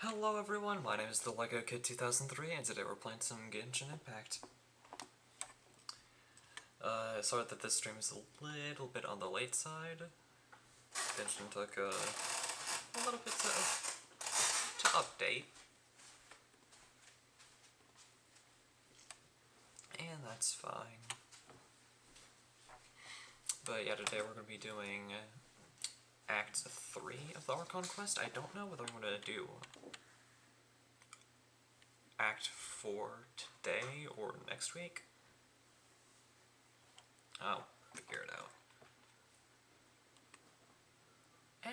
Hello everyone, my name is the Lego Kid 2003 and today we're playing some Genshin Impact. Sorry that this stream is a little bit on the late side. Genshin took a little bit to update. And that's fine. But yeah, today we're going to be doing Act 3 of the Archon quest. I don't know whether I'm going to do Act 4 today or next week. I'll figure it out.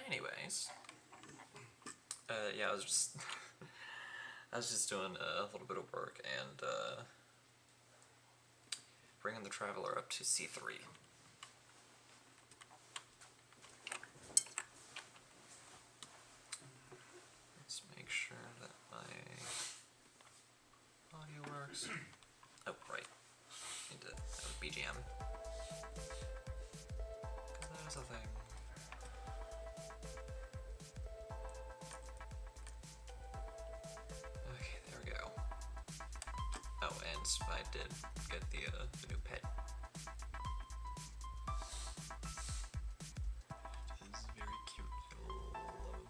Anyways, yeah, I was just doing a little bit of work and bringing the Traveler up to C3. Let's make sure that my audio works. Oh, right. Need to have a BGM. Because that is a thing. Okay, there we go. Oh, and I did get the new pet. It's very cute. I love him.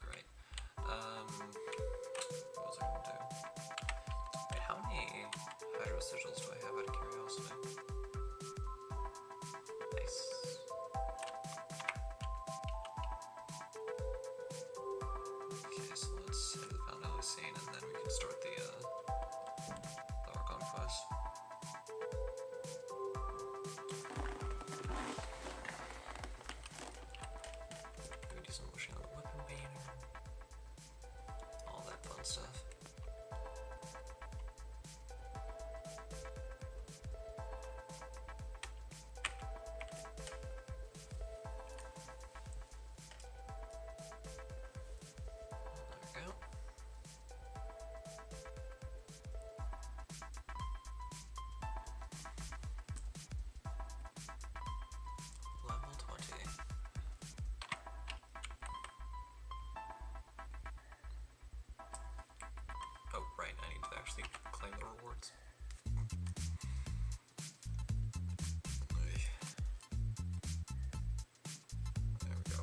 Great. What was I gonna do? Wait, how many hydro sigils do I have out of curiosity? Nice. Okay, so let's head to the Fountain scene and then we can start the Archon quest. We can do some wishing on the weapon banner. All that fun stuff. There we go. Level 20. Oh, right, I need to actually claim the rewards. There we go.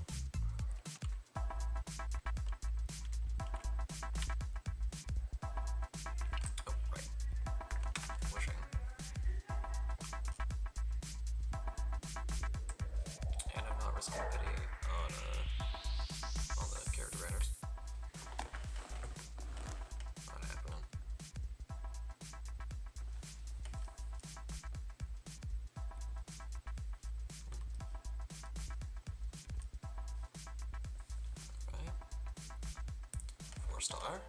Oh, right. Wishing. And I'm not risking pity on the character raiders. Not happening. Right. 4-star.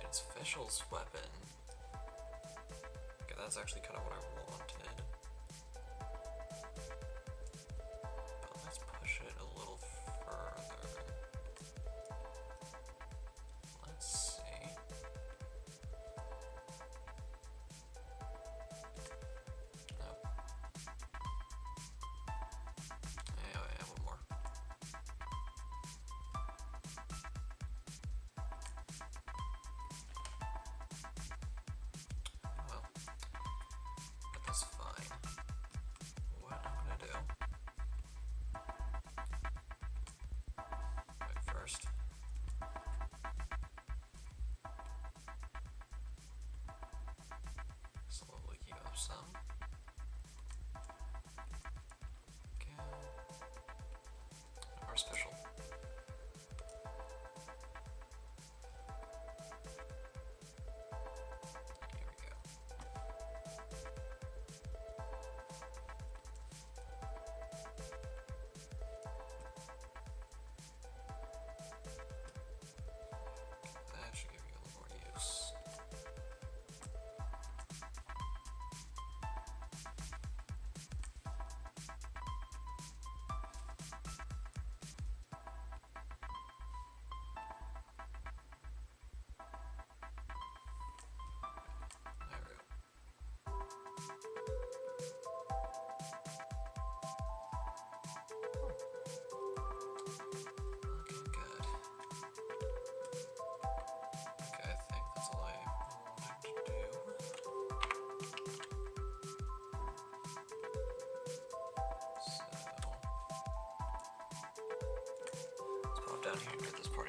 It's Official's weapon. Okay, that's actually kind of what I wanted. But let's push it a little further. Let's see. Nope. Yeah, one more. Well, but that's fine.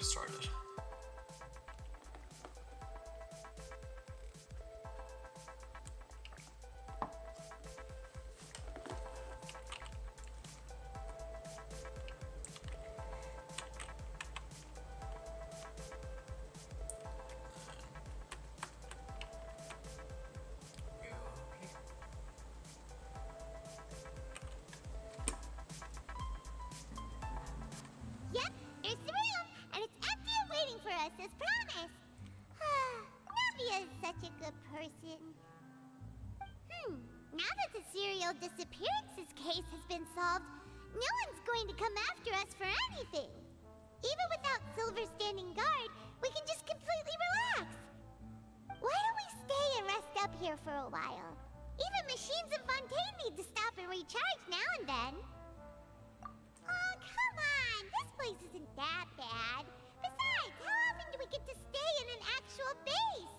we started. Yep, there's the room, and it's empty and waiting for us as promised. Navia is such a good person. Now that the serial disappearances case has been solved, no one's going to come after us for anything. Even without Silver standing guard, we can just completely relax. Why don't we stay and rest up here for a while? Even machines in Fontaine need to stop and recharge now and then. Oh, come on! This place isn't that bad. Besides, how often do we get to stay in an actual base?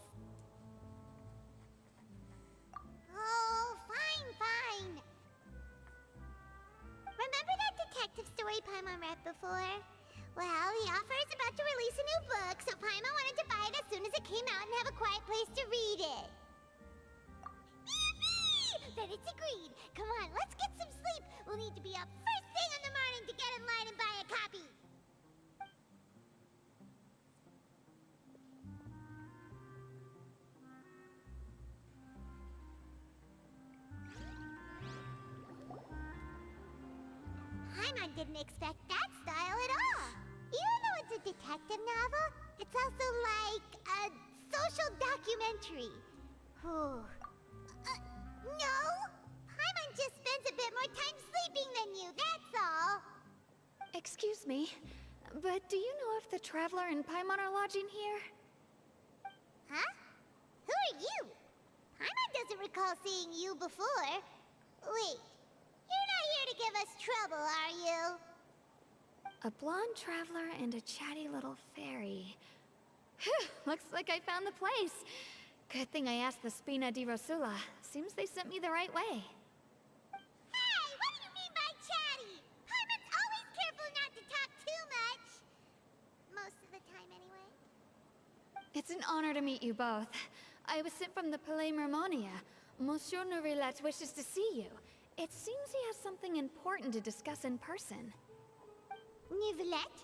Oh, fine. Remember that detective story Paimon read before? Well, the author is about to release a new book, so Paimon wanted to buy it as soon as it came out and have a quiet place to read it. Yippee! Then it's agreed. Come on, let's get some sleep. We'll need to be up first thing in the morning to get in line and buy a copy. Paimon didn't expect that style at all. Even though it's a detective novel, it's also like a social documentary. No! Paimon just spends a bit more time sleeping than you, that's all. Excuse me, but do you know if the Traveler and Paimon are lodging here? Huh? Who are you? Paimon doesn't recall seeing you before. Wait, you're not here to give us trouble, are you? A blonde traveler and a chatty little fairy. Phew, looks like I found the place. Good thing I asked the Spina di Rosula. Seems they sent me the right way. Hey, what do you mean by chatty? Paimon's always careful not to talk too much. Most of the time, anyway. It's an honor to meet you both. I was sent from the Palais Mermonia. Monsieur Nourilette wishes to see you. It seems he has something important to discuss in person. Nourilette?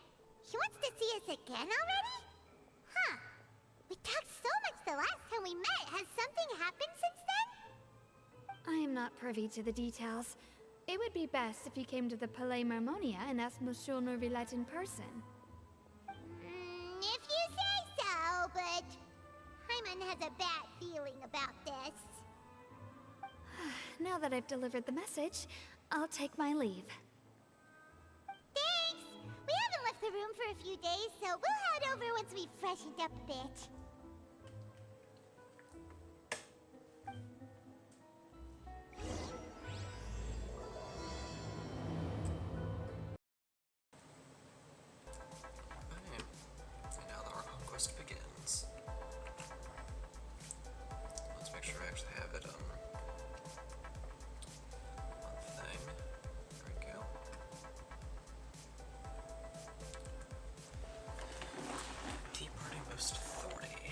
He wants to see us again already? Huh. We talked so much the last time we met. Has something happened since then? I am not privy to the details. It would be best if you came to the Palais Mermonia and asked Monsieur Nourilette in person. If you say so, but Paimon has a bad feeling about this. Now that I've delivered the message, I'll take my leave. Thanks! We haven't left the room for a few days, so we'll head over once we've freshened up a bit. Okay, and now our conquest begins. Let's make sure I actually have it on thing. There we go. Tea Party Most Authority.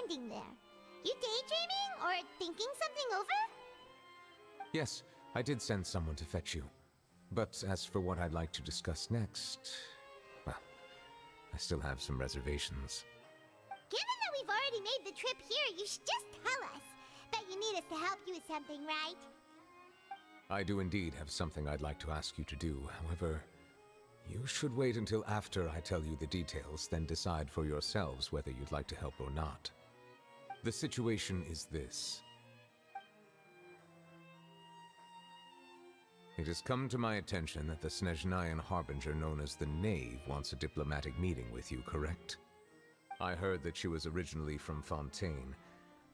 standing there? You daydreaming or thinking something over? Yes, I did send someone to fetch you. But as for what I'd like to discuss next, well, I still have some reservations. Given that we've already made the trip here, you should just tell us. Bet you need us to help you with something, right? I do indeed have something I'd like to ask you to do. However, you should wait until after I tell you the details, then decide for yourselves whether you'd like to help or not. The situation is this. It has come to my attention that the Snezhnayan Harbinger known as the Knave wants a diplomatic meeting with you, correct? I heard that she was originally from Fontaine,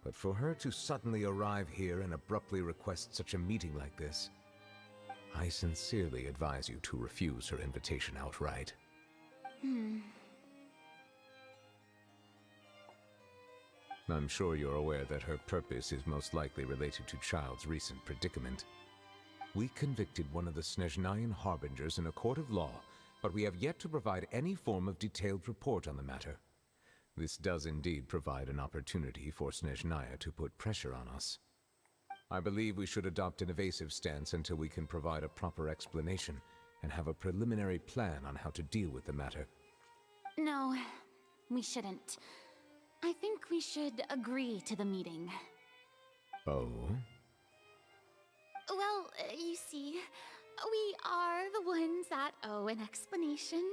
but for her to suddenly arrive here and abruptly request such a meeting like this, I sincerely advise you to refuse her invitation outright. I'm sure you're aware that her purpose is most likely related to Child's recent predicament. We convicted one of the Snezhnayan Harbingers in a court of law, but we have yet to provide any form of detailed report on the matter. This does indeed provide an opportunity for Snezhnaya to put pressure on us. I believe we should adopt an evasive stance until we can provide a proper explanation and have a preliminary plan on how to deal with the matter. No, we shouldn't. I think we should agree to the meeting. Oh? Well, you see, we are the ones that owe an explanation.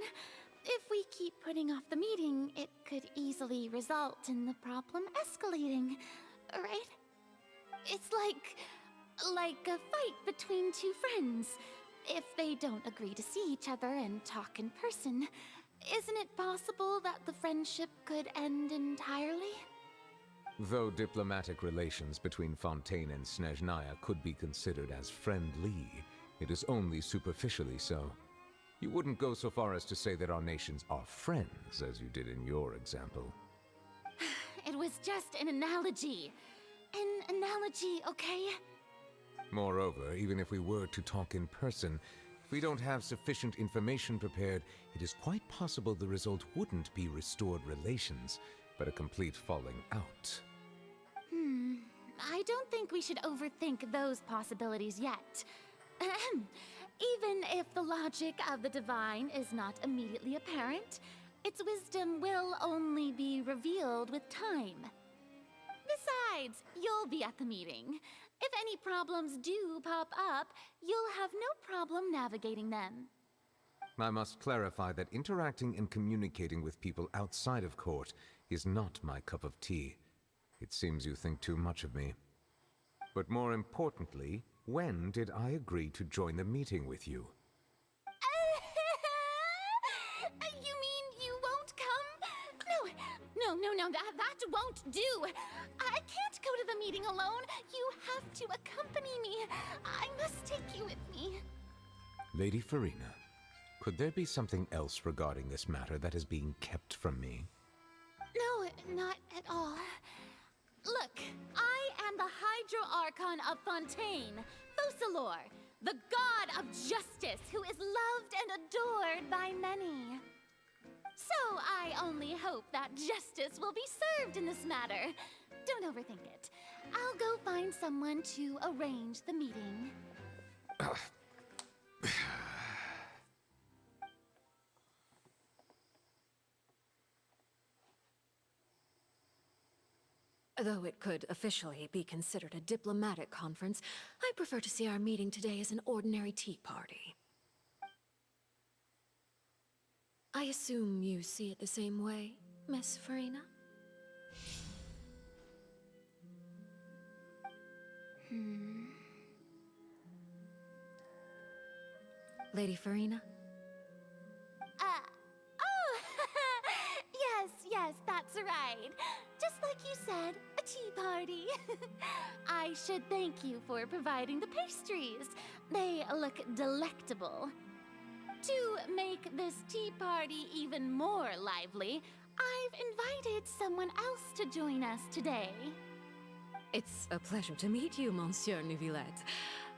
If we keep putting off the meeting, it could easily result in the problem escalating, right? It's like a fight between two friends. If they don't agree to see each other and talk in person, isn't it possible that the friendship could end entirely? Though diplomatic relations between Fontaine and Snezhnaya could be considered as friendly, it is only superficially so. You wouldn't go so far as to say that our nations are friends, as you did in your example. It was just an analogy. An analogy, okay? Moreover, even if we were to talk in person, if we don't have sufficient information prepared, it is quite possible the result wouldn't be restored relations, but a complete falling out. I don't think we should overthink those possibilities yet. Even if the logic of the divine is not immediately apparent, its wisdom will only be revealed with time. Besides, you'll be at the meeting. If any problems do pop up, you'll have no problem navigating them. I must clarify that interacting and communicating with people outside of court is not my cup of tea. It seems you think too much of me. But more importantly, when did I agree to join the meeting with you? You mean you won't come? No, that won't do. I can't go to the meeting alone. You have to accompany me. I must take you with me. Lady Farina, could there be something else regarding this matter that is being kept from me? No, not at all. Look, I am the Hydro Archon of Fontaine, Focalor, the god of justice who is loved and adored by many. So I only hope that justice will be served in this matter. Don't overthink it. I'll go find someone to arrange the meeting. Though it could officially be considered a diplomatic conference, I prefer to see our meeting today as an ordinary tea party. I assume you see it the same way, Miss Farina? Lady Farina? Yes, that's right. Just like you said, a tea party. I should thank you for providing the pastries. They look delectable. To make this tea party even more lively, I've invited someone else to join us today. It's a pleasure to meet you, Monsieur Neuvillette.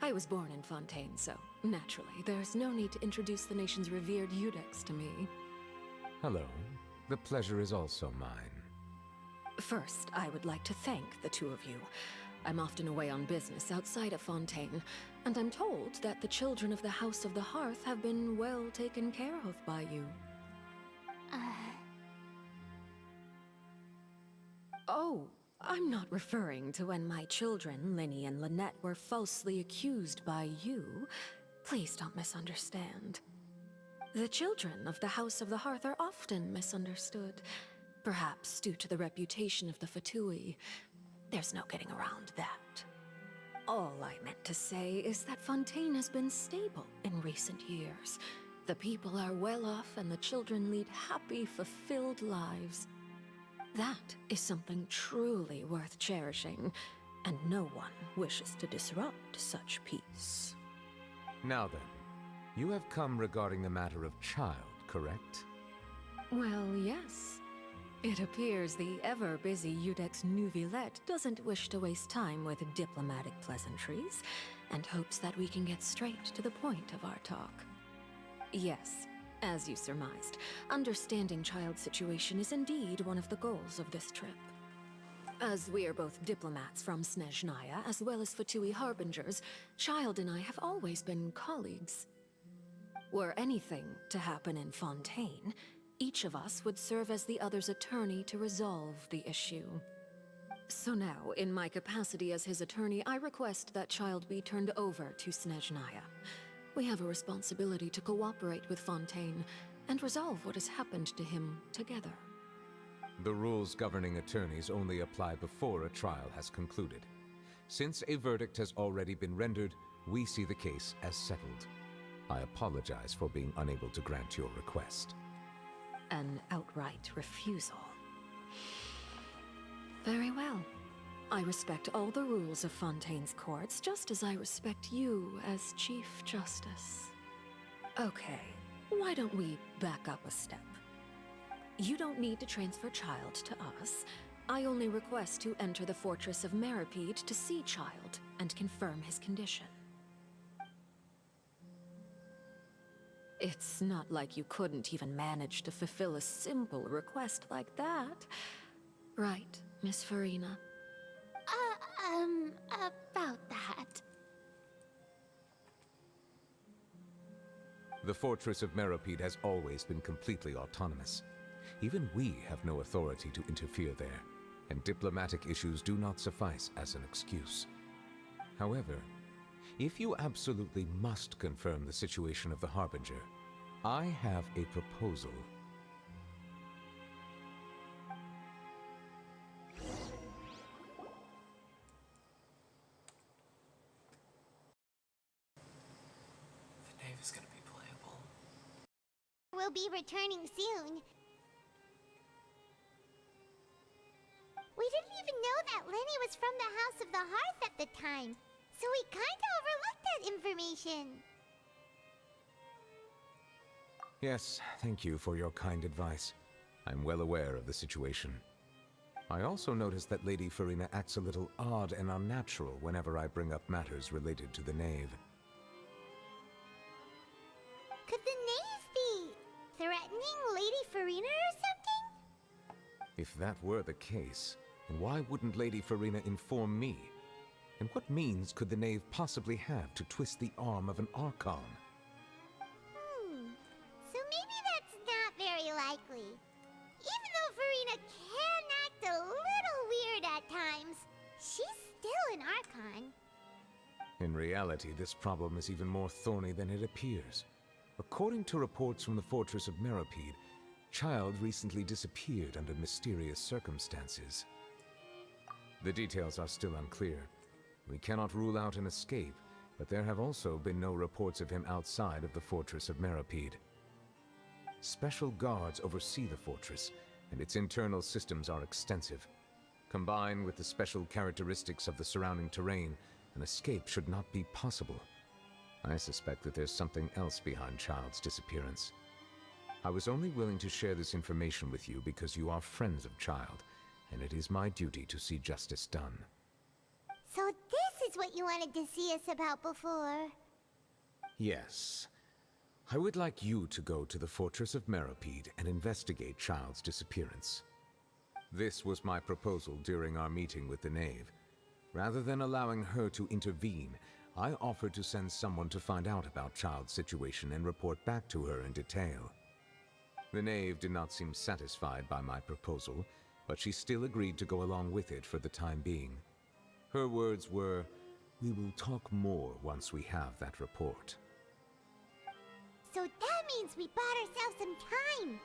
I was born in Fontaine, so naturally, there's no need to introduce the nation's revered Eudex to me. Hello. The pleasure is also mine. First, I would like to thank the two of you. I'm often away on business outside of Fontaine, and I'm told that the children of the House of the Hearth have been well taken care of by you. Oh, I'm not referring to when my children, Linny and Lynette, were falsely accused by you. Please don't misunderstand. The children of the House of the Hearth are often misunderstood, perhaps due to the reputation of the Fatui. There's no getting around that. All I meant to say is that Fontaine has been stable in recent years. The people are well off and the children lead happy, fulfilled lives. That is something truly worth cherishing, and no one wishes to disrupt such peace. Now then, you have come regarding the matter of child, correct? Well, yes. It appears the ever-busy Iudex Neuvillette doesn't wish to waste time with diplomatic pleasantries, and hopes that we can get straight to the point of our talk. Yes, as you surmised, understanding Child's situation is indeed one of the goals of this trip. As we are both diplomats from Snezhnaya, as well as Fatui Harbingers, Child and I have always been colleagues. Were anything to happen in Fontaine, each of us would serve as the other's attorney to resolve the issue. So now, in my capacity as his attorney, I request that Child be turned over to Snezhnaya. We have a responsibility to cooperate with Fontaine and resolve what has happened to him together. The rules governing attorneys only apply before a trial has concluded. Since a verdict has already been rendered, we see the case as settled. I apologize for being unable to grant your request. An outright refusal. Very well. I respect all the rules of Fontaine's courts, just as I respect you as Chief Justice. Okay, why don't we back up a step? You don't need to transfer Child to us. I only request to enter the Fortress of Meripede to see Child and confirm his condition. It's not like you couldn't even manage to fulfill a simple request like that. Right, Miss Farina? About that. The Fortress of Meripede has always been completely autonomous. Even we have no authority to interfere there, and diplomatic issues do not suffice as an excuse. However, if you absolutely must confirm the situation of the Harbinger, I have a proposal. The Nave is gonna be playable. We'll be returning soon. We didn't even know that Lenny was from the House of the Hearth at the time, so we kinda overlooked that information. Yes, thank you for your kind advice. I'm well aware of the situation. I also noticed that Lady Farina acts a little odd and unnatural whenever I bring up matters related to the Nave. Could the Knave be threatening Lady Farina or something? If that were the case, then why wouldn't Lady Farina inform me? And what means could the Knave possibly have to twist the arm of an Archon? So maybe that's not very likely. Even though Farina can act a little weird at times, she's still an Archon. In reality, this problem is even more thorny than it appears. According to reports from the Fortress of Meripede, Child recently disappeared under mysterious circumstances. The details are still unclear. We cannot rule out an escape, but there have also been no reports of him outside of the Fortress of Meripede. Special guards oversee the fortress, and its internal systems are extensive. Combined with the special characteristics of the surrounding terrain, an escape should not be possible. I suspect that there's something else behind Child's disappearance. I was only willing to share this information with you because you are friends of Child, and it is my duty to see justice done. So this is what you wanted to see us about before. Yes. I would like you to go to the Fortress of Meripede and investigate Child's disappearance. This was my proposal during our meeting with the Knave. Rather than allowing her to intervene, I offered to send someone to find out about Child's situation and report back to her in detail. The Knave did not seem satisfied by my proposal, but she still agreed to go along with it for the time being. Her words were, "We will talk more once we have that report." So that means we bought ourselves some time.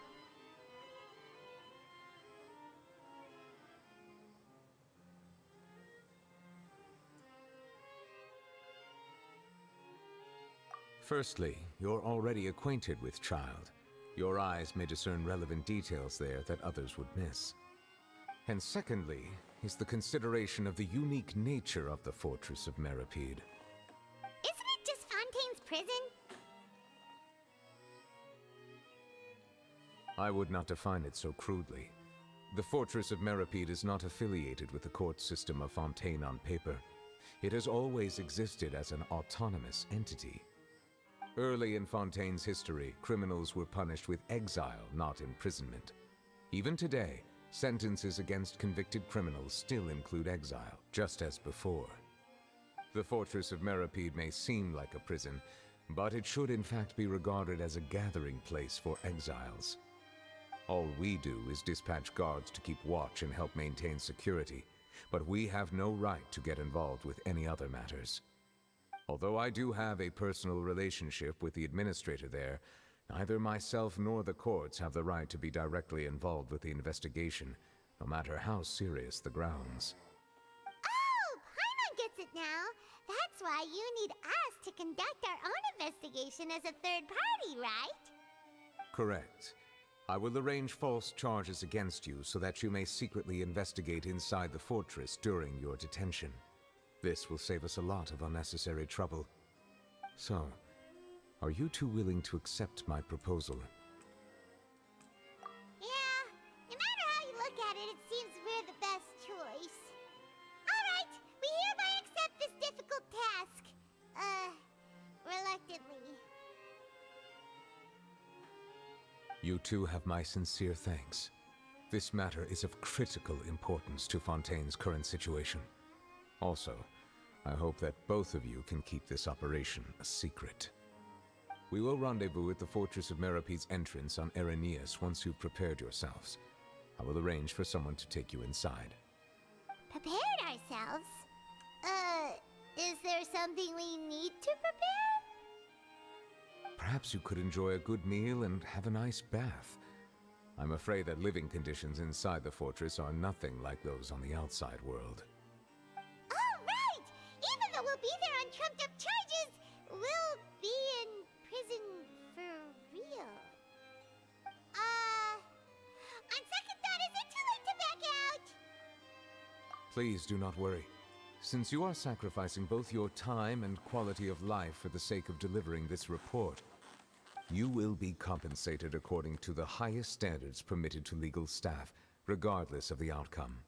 Firstly, you're already acquainted with Child. Your eyes may discern relevant details there that others would miss. And secondly, is the consideration of the unique nature of the Fortress of Meripede. Isn't it just Fontaine's prison? I would not define it so crudely. The Fortress of Meripede is not affiliated with the court system of Fontaine on paper. It has always existed as an autonomous entity. Early in Fontaine's history, criminals were punished with exile, not imprisonment. Even today, sentences against convicted criminals still include exile, just as before. The Fortress of Meripede may seem like a prison, but it should in fact be regarded as a gathering place for exiles. All we do is dispatch guards to keep watch and help maintain security, but we have no right to get involved with any other matters. Although I do have a personal relationship with the administrator there, neither myself nor the courts have the right to be directly involved with the investigation, no matter how serious the grounds. Oh, Paimon gets it now. That's why you need us to conduct our own investigation as a third party, right? Correct. I will arrange false charges against you so that you may secretly investigate inside the fortress during your detention. This will save us a lot of unnecessary trouble. So, are you two willing to accept my proposal? Yeah, no matter how you look at it, it seems we're the best choice. Alright, we hereby accept this difficult task. Reluctantly. You two have my sincere thanks. This matter is of critical importance to Fontaine's current situation. Also, I hope that both of you can keep this operation a secret. We will rendezvous at the Fortress of Meripede's entrance on Erinius once you've prepared yourselves. I will arrange for someone to take you inside. Prepared ourselves? Is there something we need to prepare? Perhaps you could enjoy a good meal and have a nice bath. I'm afraid that living conditions inside the fortress are nothing like those on the outside world. Oh, right! Even though we'll be there on trumped-up charges, we'll be in prison for real. On second thought, is it too late to back out? Please do not worry. Since you are sacrificing both your time and quality of life for the sake of delivering this report, you will be compensated according to the highest standards permitted to legal staff, regardless of the outcome.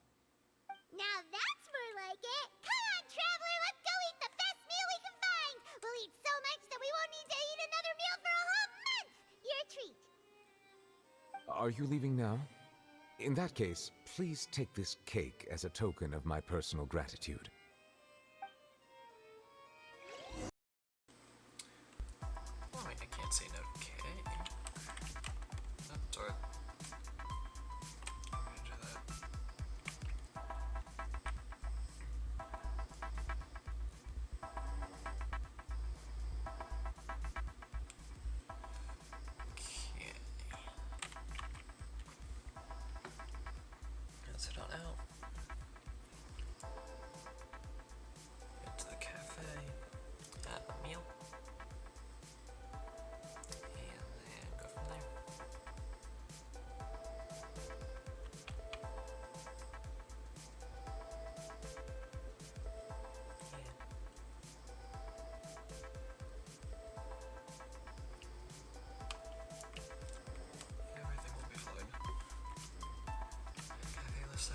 Now that's more like it! Come on, traveler, let's go eat the best meal we can find! We'll eat so much that we won't need to eat another meal for a whole month! Your treat! Are you leaving now? In that case, please take this cake as a token of my personal gratitude. Oh, wait, I can't say no to K. That's alright. I'm gonna do that. Okay. Let's head on out. Get to the cafe. Have a meal. And then go from there. Yeah. Everything will be fine. Okay, let's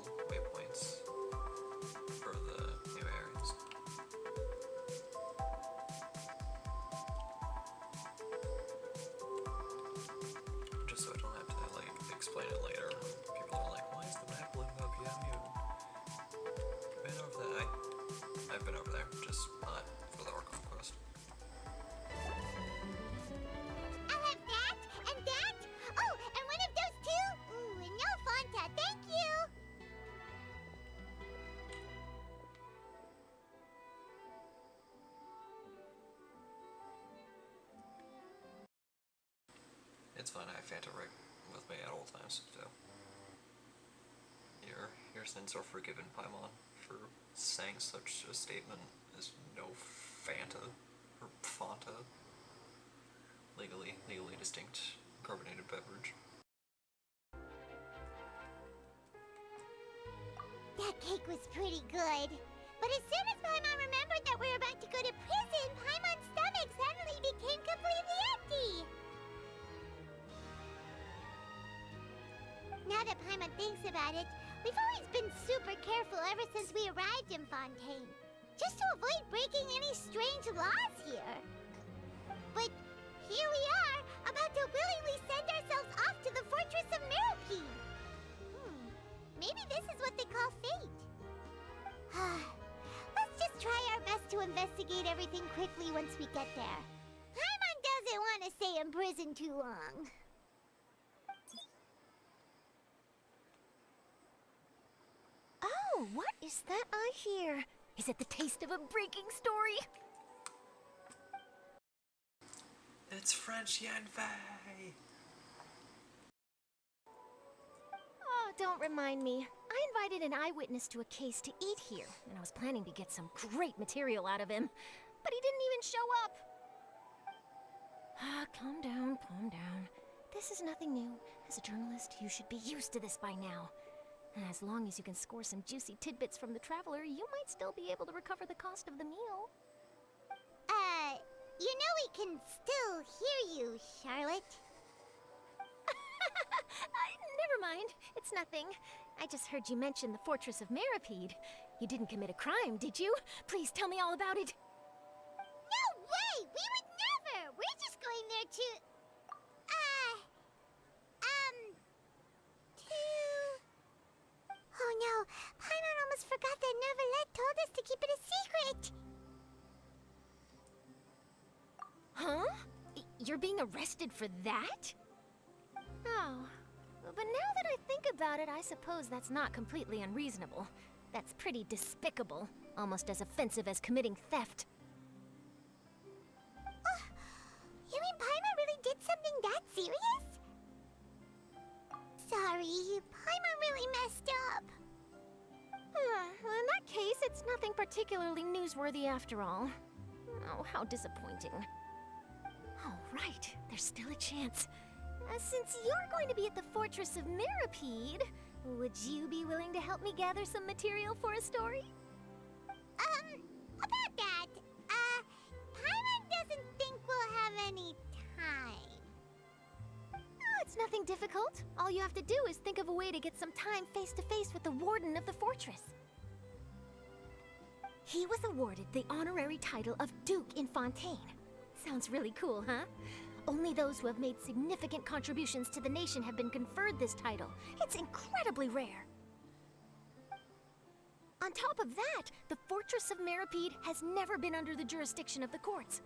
additional waypoints for the new areas. Just so I don't have to like explain it later. People are like, why is the map lit up? You haven't even been over there. I've been over there, just not for the Orc Conquest. I'll have that and that. Oh, and one of those too. Ooh, and no Fanta, thank you. It's fine, I have Fanta right with me at all times, so. Your sins are forgiven, Paimon, for saying such a statement as no Fanta or Fanta. Legally distinct carbonated beverage. That cake was pretty good. But as soon as Paimon remembered that we were about to go to prison, Paimon's stomach suddenly became completely empty. Now that Paimon thinks about it, we've always been super careful ever since we arrived in Fontaine. Just to avoid breaking any strange laws here. But here we are, about to willingly send ourselves off to the Fortress of Mirapede. Maybe this is what they call fate. Let's just try our best to investigate everything quickly once we get there. Paimon doesn't want to stay in prison too long. Oh, what is that I hear? Is it the taste of a breaking story? It's French Yanfei! Oh, don't remind me. I invited an eyewitness to a case to eat here, and I was planning to get some great material out of him. But he didn't even show up. Calm down, calm down. This is nothing new. As a journalist, you should be used to this by now. And as long as you can score some juicy tidbits from the Traveler, you might still be able to recover the cost of the meal. You know we can still hear you, Charlotte. Never mind. It's nothing. I just heard you mention the Fortress of Mirapede. You didn't commit a crime, did you? Please tell me all about it. No way! We would never! We're just going there to... Oh no, Paimon almost forgot that Neuvillette told us to keep it a secret! Huh? You're being arrested for that? Oh, but now that I think about it, I suppose that's not completely unreasonable. That's pretty despicable, almost as offensive as committing theft. You mean Paimon really did something that serious? Sorry, Paimon really messed up. Well, in that case, it's nothing particularly newsworthy after all. Oh, how disappointing. Oh, right, there's still a chance. Since you're going to be at the Fortress of Mirapede, would you be willing to help me gather some material for a story? About that, Paimon doesn't think we'll have any time. Oh, it's nothing difficult. All you have to do is think of a way to get some time face-to-face with the Warden of the Fortress. He was awarded the honorary title of Duke in Fontaine. Sounds really cool, huh? Only those who have made significant contributions to the nation have been conferred this title. It's incredibly rare. On top of that, the Fortress of Mirapede has never been under the jurisdiction of the courts.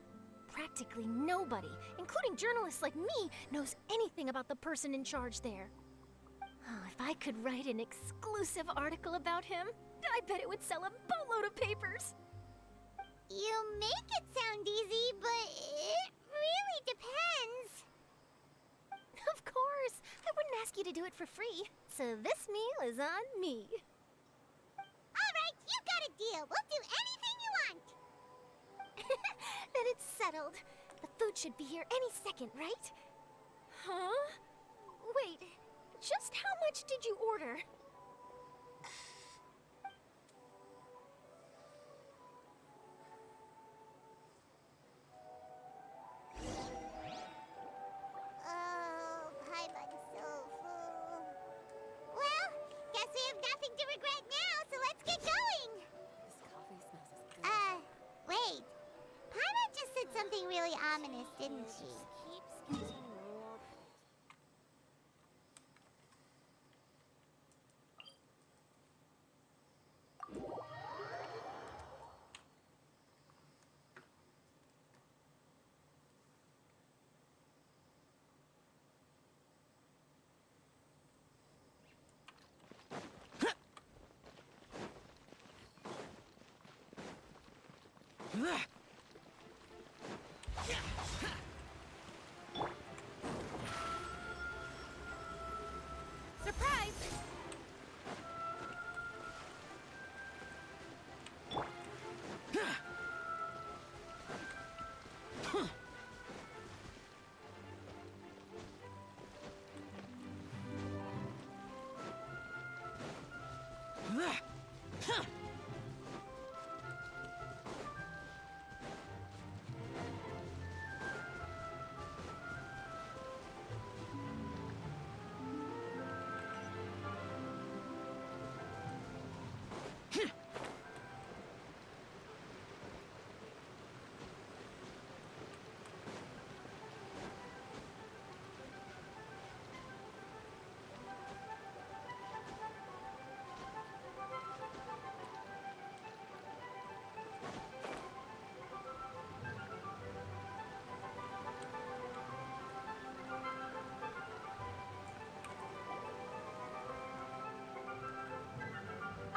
Practically nobody, including journalists like me, knows anything about the person in charge there. Oh, if I could write an exclusive article about him, I bet it would sell a boatload of papers. You make it sound easy, but it really depends. Of course, I wouldn't ask you to do it for free, so this meal is on me. All right, you got a deal. We'll do anything you want. Then it's settled. The food should be here any second, right? Huh? Wait, just how much did you order? Oh, Paimon's so full. Well, guess we have nothing to let's get going! Wait. Paimon just said something really ominous, didn't she? Surprise!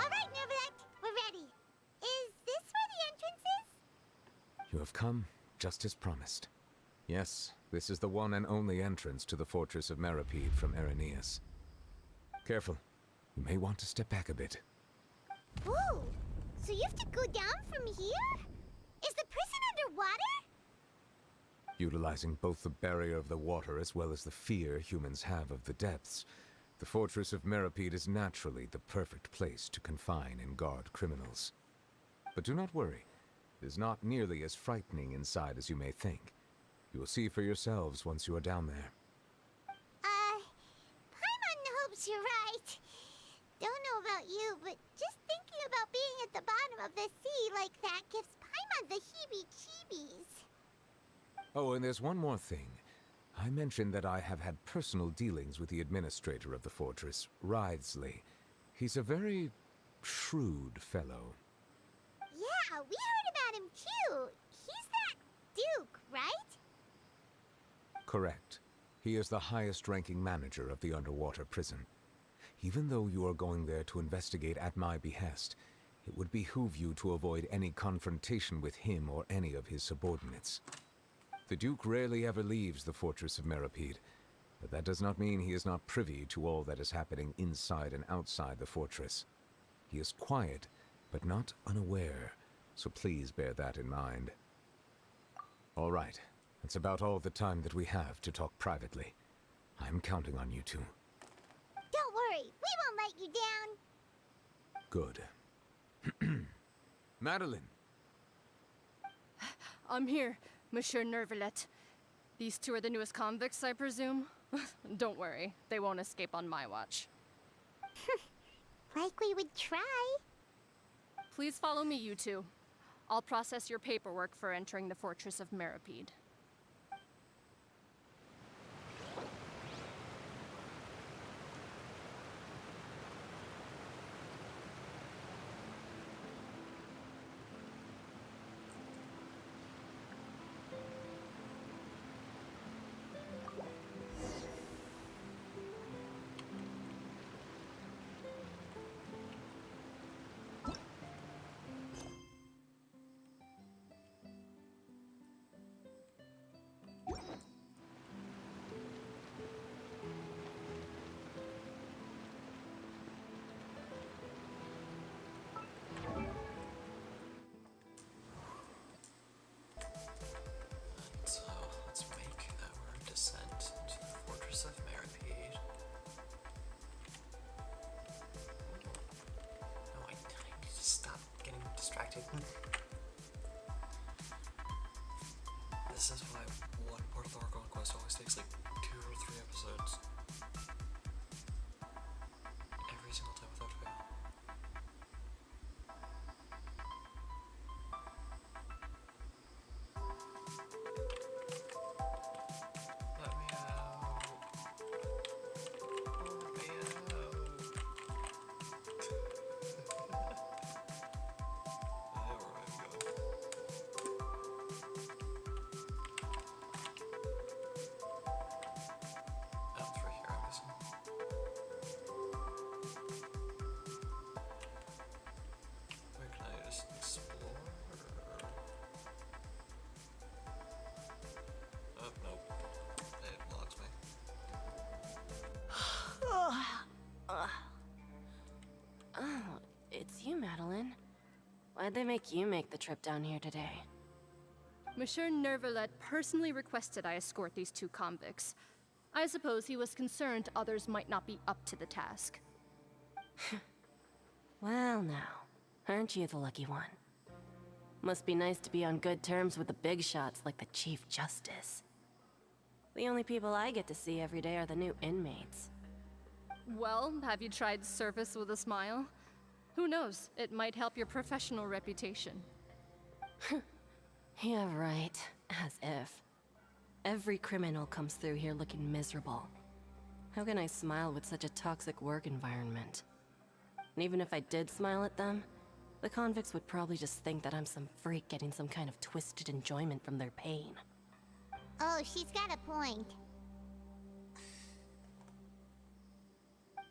Alright, Nervalect, we're ready. Is this where the entrance is? You have come, just as promised. Yes, this is the one and only entrance to the Fortress of Meripede from Araneus. Careful. You may want to step back a bit. Whoa! So you have to go down from here? Is the prison underwater? Utilizing both the barrier of the water as well as the fear humans have of the depths, the Fortress of Meripede is naturally the perfect place to confine and guard criminals. But do not worry. It is not nearly as frightening inside as you may think. You will see for yourselves once you are down there. Paimon hopes you're right. Don't know about you, but just thinking about being at the bottom of the sea like that gives Paimon the heebie-jeebies. Oh, and there's one more thing. I mentioned that I have had personal dealings with the administrator of the fortress, Wriothesley. He's a very shrewd fellow. Yeah, we heard about him too. He's that Duke, right? Correct. He is the highest-ranking manager of the underwater prison. Even though you are going there to investigate at my behest, it would behoove you to avoid any confrontation with him or any of his subordinates. The Duke rarely ever leaves the Fortress of Meripede, but that does not mean he is not privy to all that is happening inside and outside the fortress. He is quiet, but not unaware, so please bear that in mind. All right, that's about all the time that we have to talk privately. I'm counting on you two. Don't worry, we won't let you down. Good. Madeline! I'm here, Monsieur Nervalette. These two are the newest convicts, I presume? Don't worry, they won't escape on my watch. Like we would try. Please follow me, you two. I'll process your paperwork for entering the Fortress of Meripede. Why'd they make you make the trip down here today? Monsieur Nervalet personally requested I escort these two convicts. I suppose he was concerned others might not be up to the task. Well now, aren't you the lucky one? Must be nice to be on good terms with the big shots like the Chief Justice. The only people I get to see every day are the new inmates. Well, have you tried service with a smile? Who knows, it might help your professional reputation. Yeah, right. As if. Every criminal comes through here looking miserable. How can I smile with such a toxic work environment? And even if I did smile at them, the convicts would probably just think that I'm some freak getting some kind of twisted enjoyment from their pain. Oh, she's got a point.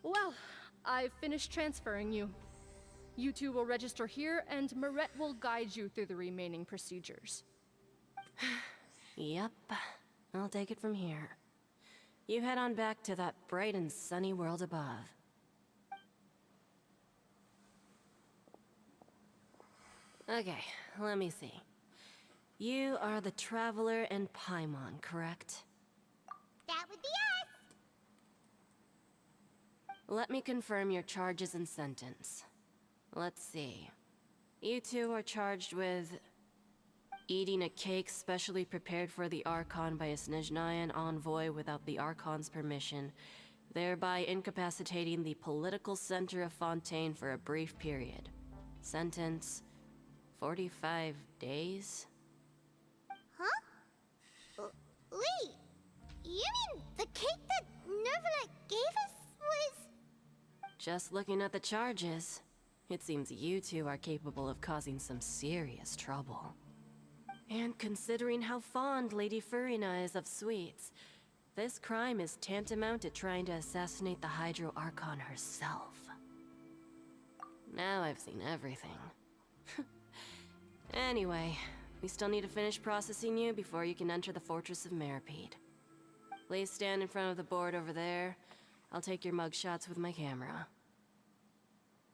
Well, I've finished transferring you. You two will register here, and Marette will guide you through the remaining procedures. Yep, I'll take it from here. You head on back to that bright and sunny world above. Okay, let me see. You are the Traveler and Paimon, correct? That would be us! Let me confirm your charges and sentence. Let's see. You two are charged with eating a cake specially prepared for the Archon by a Snezhnayan envoy without the Archon's permission, thereby incapacitating the political center of Fontaine for a brief period. Sentence: 45 days? Huh? Wait, you mean the cake that Nervalet gave us was... Just looking at the charges, it seems you two are capable of causing some serious trouble. And considering how fond Lady Furina is of sweets, this crime is tantamount to trying to assassinate the Hydro Archon herself. Now I've seen everything. Anyway, we still need to finish processing you before you can enter the Fortress of Meripede. Please stand in front of the board over there. I'll take your mug shots with my camera.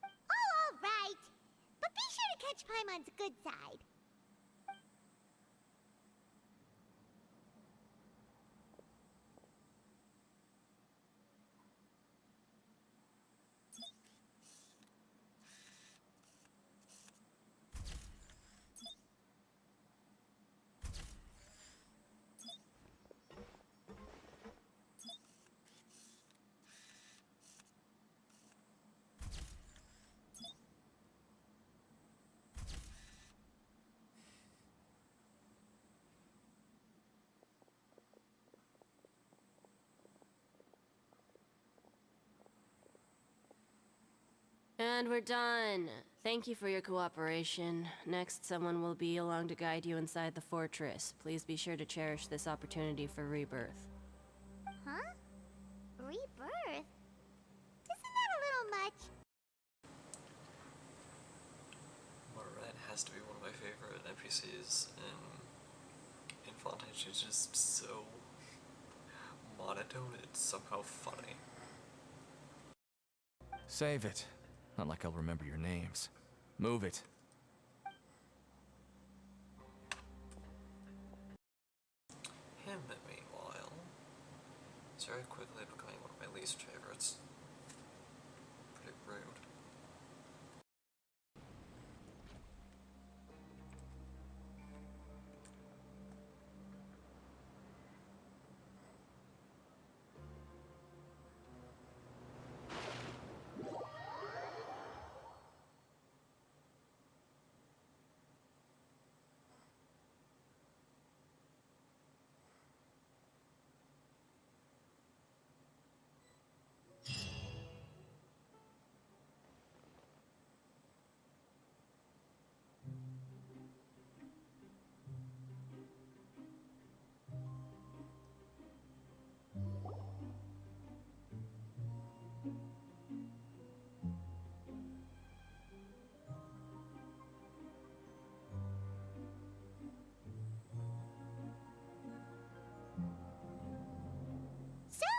Oh, all right. But be sure to catch Paimon's good side. And we're done. Thank you for your cooperation. Next, someone will be along to guide you inside the fortress. Please be sure to cherish this opportunity for rebirth. Huh? Rebirth? Isn't that a little much? Marette has to be one of my favorite NPCs in Fontaine. She's just so monotone, it's somehow funny. Save it. Not like I'll remember your names. Move it. Him, meanwhile, is very quickly becoming one of my least favorites. Pretty rude.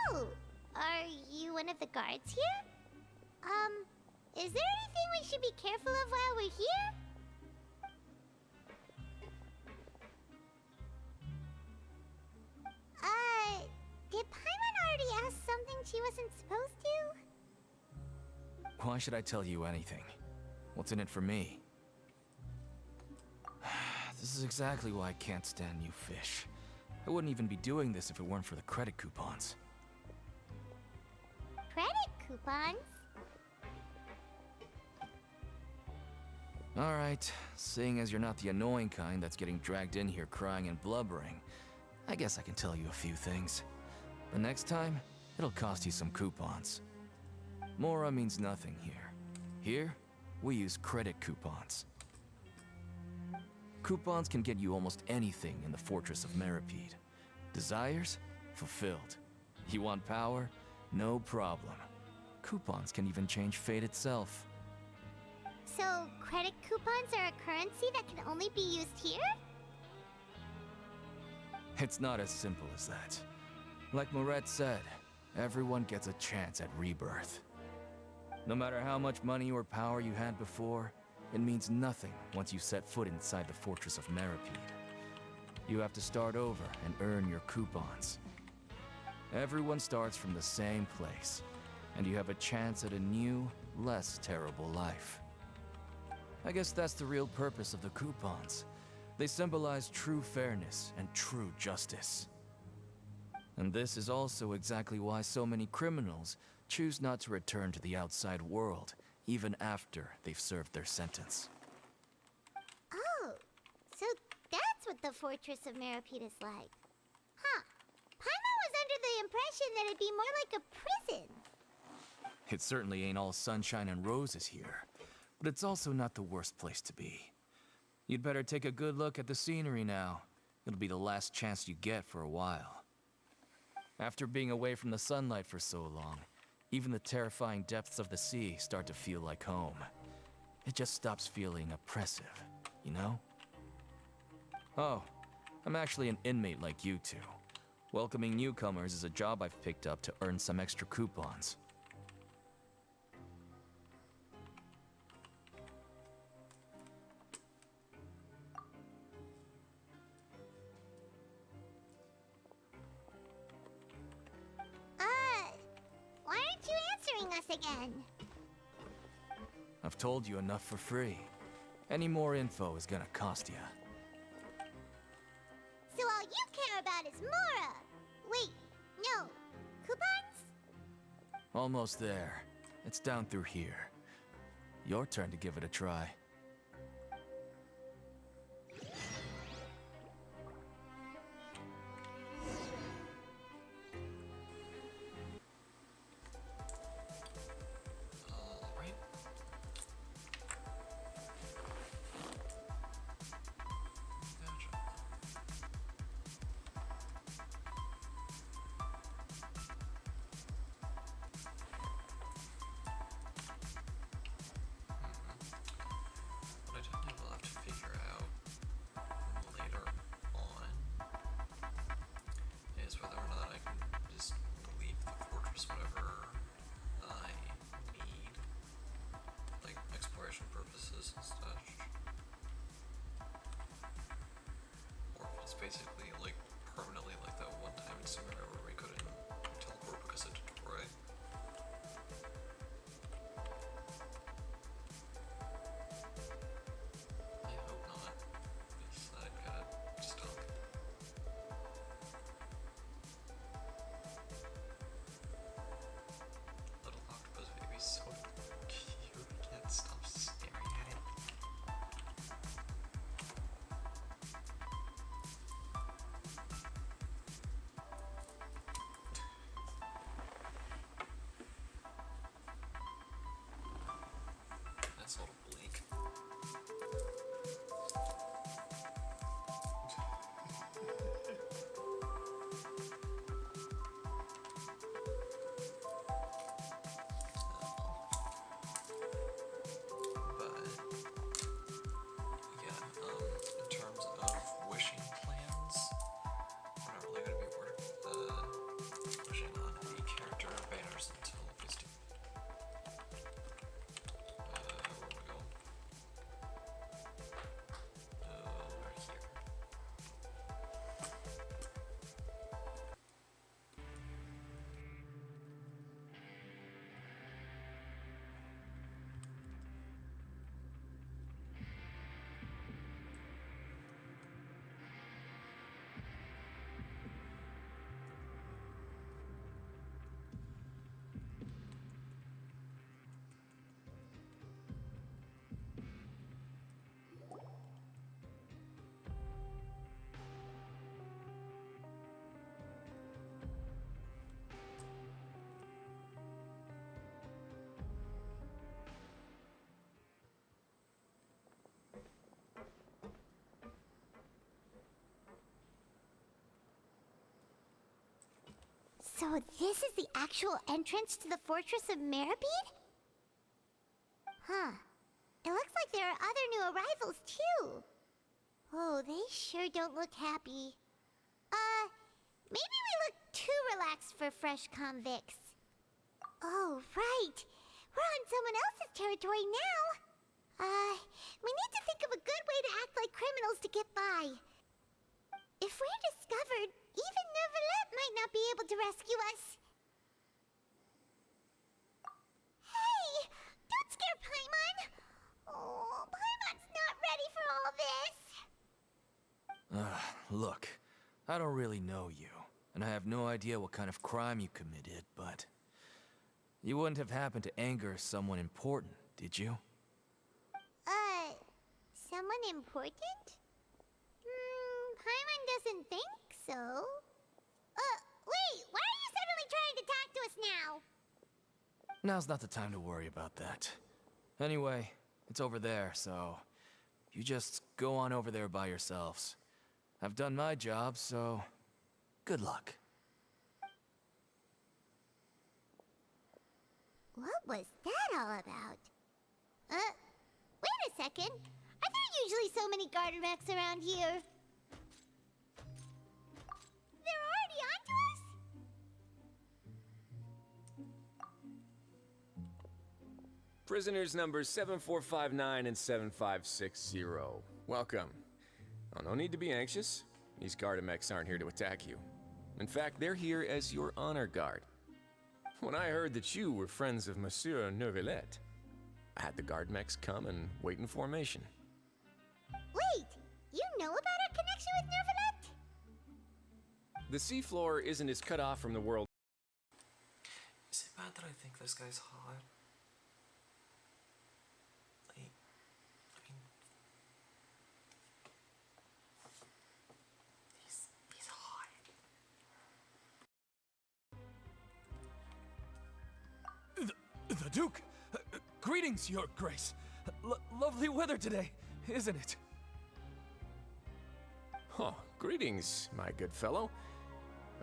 So, are you one of the guards here? Is there anything we should be careful of while we're here? she wasn't supposed to? Why should I tell you anything? What's in it for me? This is exactly why I can't stand you fish. I wouldn't even be doing this if it weren't for the credit coupons. Credit coupons? Alright, seeing as you're not the annoying kind that's getting dragged in here crying and blubbering, I guess I can tell you a few things. But next time, it'll cost you some coupons. Mora means nothing here. Here, we use credit coupons. Coupons can get you almost anything in the Fortress of Meripede. Desires? Fulfilled. You want power? No problem. Coupons can even change fate itself. So, credit coupons are a currency that can only be used here? It's not as simple as that. Like Moret said, everyone gets a chance at rebirth. No matter how much money or power you had before, it means nothing once you set foot inside the Fortress of Meripede. You have to start over and earn your coupons. Everyone starts from the same place, and you have a chance at a new, less terrible life. I guess that's the real purpose of the coupons. They symbolize true fairness and true justice. And this is also exactly why so many criminals choose not to return to the outside world, even after they've served their sentence. Oh, so that's what the Fortress of Meripede is like. Huh. Paimon was under the impression that it'd be more like a prison. It certainly ain't all sunshine and roses here, but it's also not the worst place to be. You'd better take a good look at the scenery now. It'll be the last chance you get for a while. After being away from the sunlight for so long, even the terrifying depths of the sea start to feel like home. It just stops feeling oppressive, you know? Oh, I'm actually an inmate like you two. Welcoming newcomers is a job I've picked up to earn some extra coupons. Why aren't you answering us again? I've told you enough for free. Any more info is gonna cost you. So all you care about is Mora! Wait, no. Coupons? Almost there. It's down through here. Your turn to give it a try. Alright. Gotcha. So this is the actual entrance to the Fortress of Meripede? Huh. It looks like there are other new arrivals, too. Oh, they sure don't look happy. Maybe we look too relaxed for fresh convicts. Oh, right. We're on someone else's territory now. We need to think of a good way to act like criminals to get by. If we're discovered, even Neuvillette might not be able to rescue us. Hey! Don't scare Paimon! Oh, Paimon's not ready for all this. Look, I don't really know you, and I have no idea what kind of crime you committed, but you wouldn't have happened to anger someone important, did you? Someone important? Paimon doesn't think so. Wait, why are you suddenly trying to talk to us now? Now's not the time to worry about that. Anyway, it's over there, so you just go on over there by yourselves. I've done my job, so good luck. What was that all about? Wait a second. Are there usually so many Gardemex around here? They're already onto us? Prisoners numbers 7459 and 7560. Welcome. Oh, no need to be anxious. These Gardemex aren't here to attack you. In fact, they're here as your honor guard. When I heard that you were friends of Monsieur Neuvillette, I had the Gardemex come and wait in formation. Wait, you know about our connection with Neuvillette? The seafloor isn't as cut off from the world. Is it bad that I think this guy's hot? Like, I mean, he's hot. The Duke! Greetings, Your Grace. Lovely weather today, isn't it? Oh, greetings, my good fellow.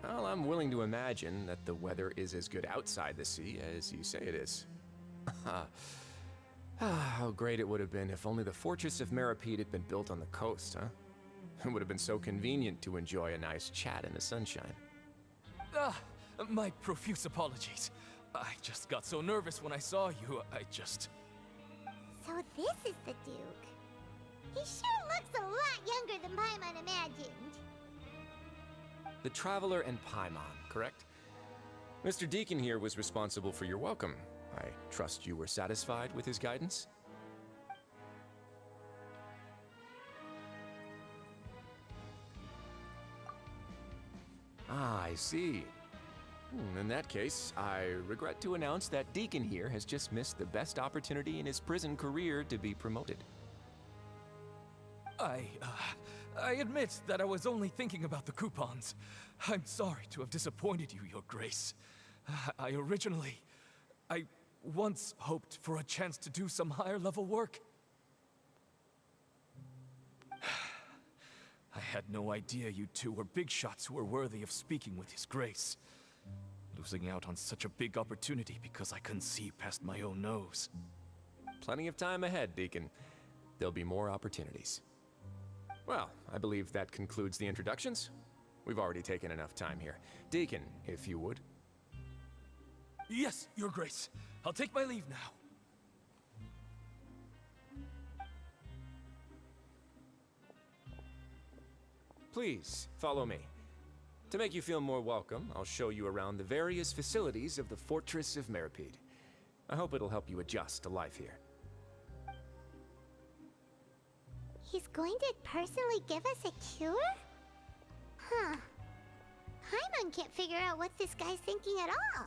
Well, I'm willing to imagine that the weather is as good outside the sea as you say it is. How great it would have been if only the Fortress of Meripede had been built on the coast, huh? It would have been so convenient to enjoy a nice chat in the sunshine. My profuse apologies. I just got so nervous when I saw you, So this is the Duke. He sure looks a lot younger than Paimon imagined. The Traveler and Paimon, correct? Mr. Deacon here was responsible for your welcome. I trust you were satisfied with his guidance? Ah, I see. In that case, I regret to announce that Deacon here has just missed the best opportunity in his prison career to be promoted. I admit that I was only thinking about the coupons. I'm sorry to have disappointed you, Your Grace. I once hoped for a chance to do some higher-level work. I had no idea you two were big shots who were worthy of speaking with His Grace. Losing out on such a big opportunity because I couldn't see past my own nose. Plenty of time ahead, Deacon. There'll be more opportunities. Well, I believe that concludes the introductions. We've already taken enough time here. Deacon, if you would. Yes, Your Grace. I'll take my leave now. Please, follow me. To make you feel more welcome, I'll show you around the various facilities of the Fortress of Meripede. I hope it'll help you adjust to life here. He's going to personally give us a cure? Huh. Paimon can't figure out what this guy's thinking at all.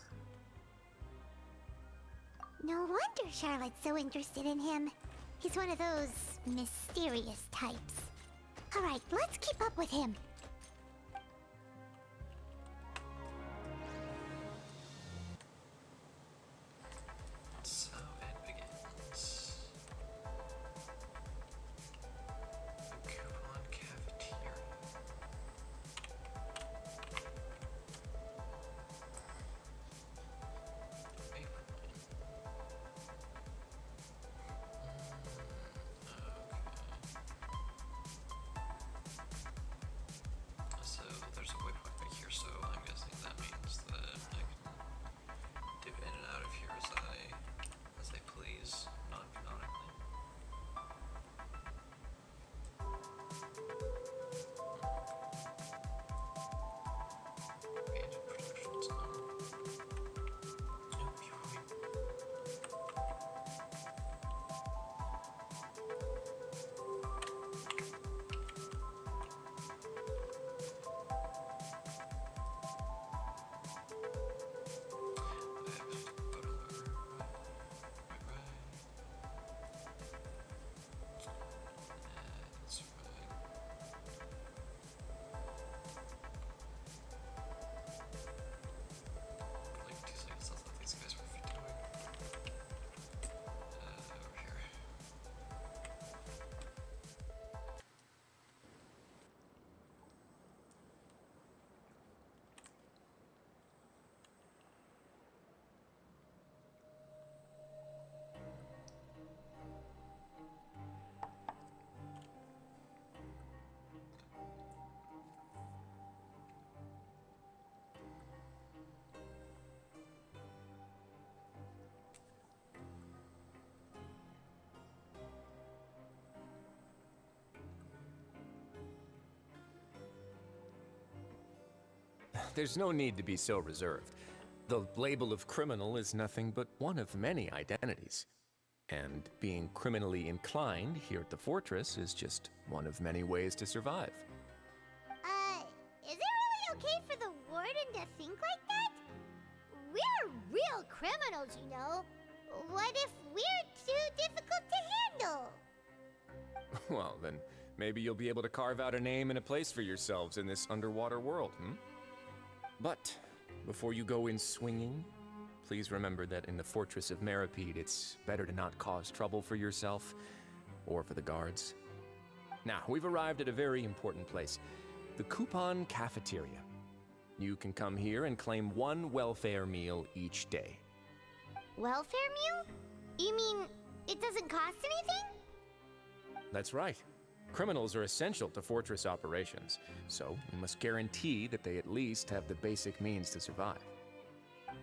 No wonder Charlotte's so interested in him. He's one of those mysterious types. Alright, let's keep up with him. So it begins. The coupon cafeteria. there's no need to be so reserved. The label of criminal is nothing but one of many identities. And being criminally inclined here at the fortress is just one of many ways to survive. Is it really okay for the warden to think like that? We're real criminals, you know. What if we're too difficult to handle? Well, then maybe you'll be able to carve out a name and a place for yourselves in this underwater world, But before you go in swinging, please remember that in the Fortress of Meripede, it's better to not cause trouble for yourself or for the guards. Now, we've arrived at a very important place, the Coupon Cafeteria. You can come here and claim one welfare meal each day. Welfare meal? You mean it doesn't cost anything? That's right. Criminals are essential to fortress operations, so we must guarantee that they at least have the basic means to survive.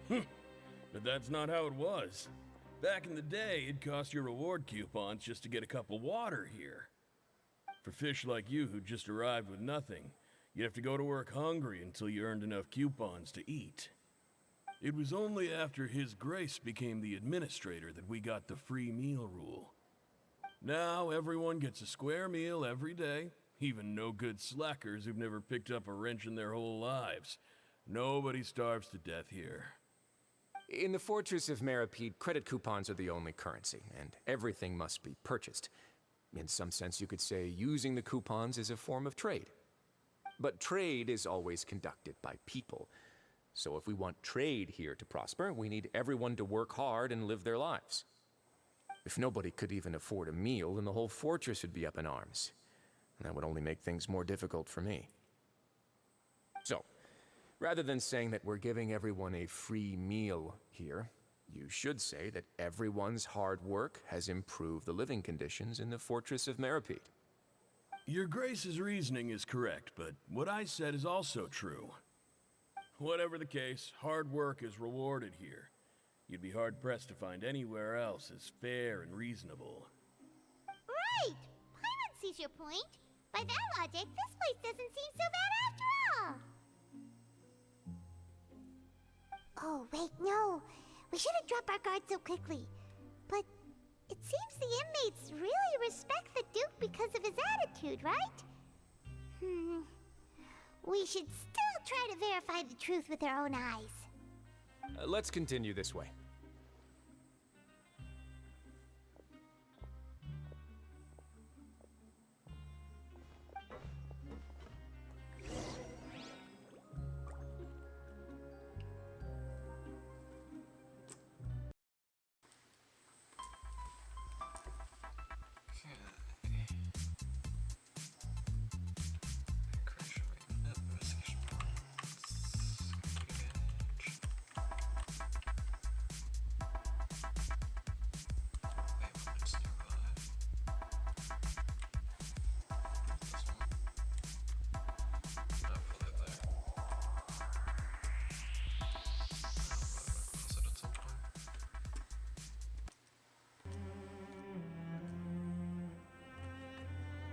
But that's not how it was. Back in the day, it cost your reward coupons just to get a cup of water here. For fish like you who just arrived with nothing, you'd have to go to work hungry until you earned enough coupons to eat. It was only after His Grace became the administrator that we got the free meal rule. Now everyone gets a square meal every day, even no-good slackers who've never picked up a wrench in their whole lives. Nobody starves to death here. In the Fortress of Meripede, credit coupons are the only currency, and everything must be purchased. In some sense, you could say using the coupons is a form of trade. But trade is always conducted by people. So if we want trade here to prosper, we need everyone to work hard and live their lives. If nobody could even afford a meal, then the whole fortress would be up in arms. And that would only make things more difficult for me. So, rather than saying that we're giving everyone a free meal here, you should say that everyone's hard work has improved the living conditions in the Fortress of Meripede. Your Grace's reasoning is correct, but what I said is also true. Whatever the case, hard work is rewarded here. You'd be hard-pressed to find anywhere else as fair and reasonable. Right! Paimon sees your point. By that logic, this place doesn't seem so bad after all. Oh, wait, no. We shouldn't drop our guard so quickly. But it seems the inmates really respect the Duke because of his attitude, right? We should still try to verify the truth with our own eyes. Let's continue this way.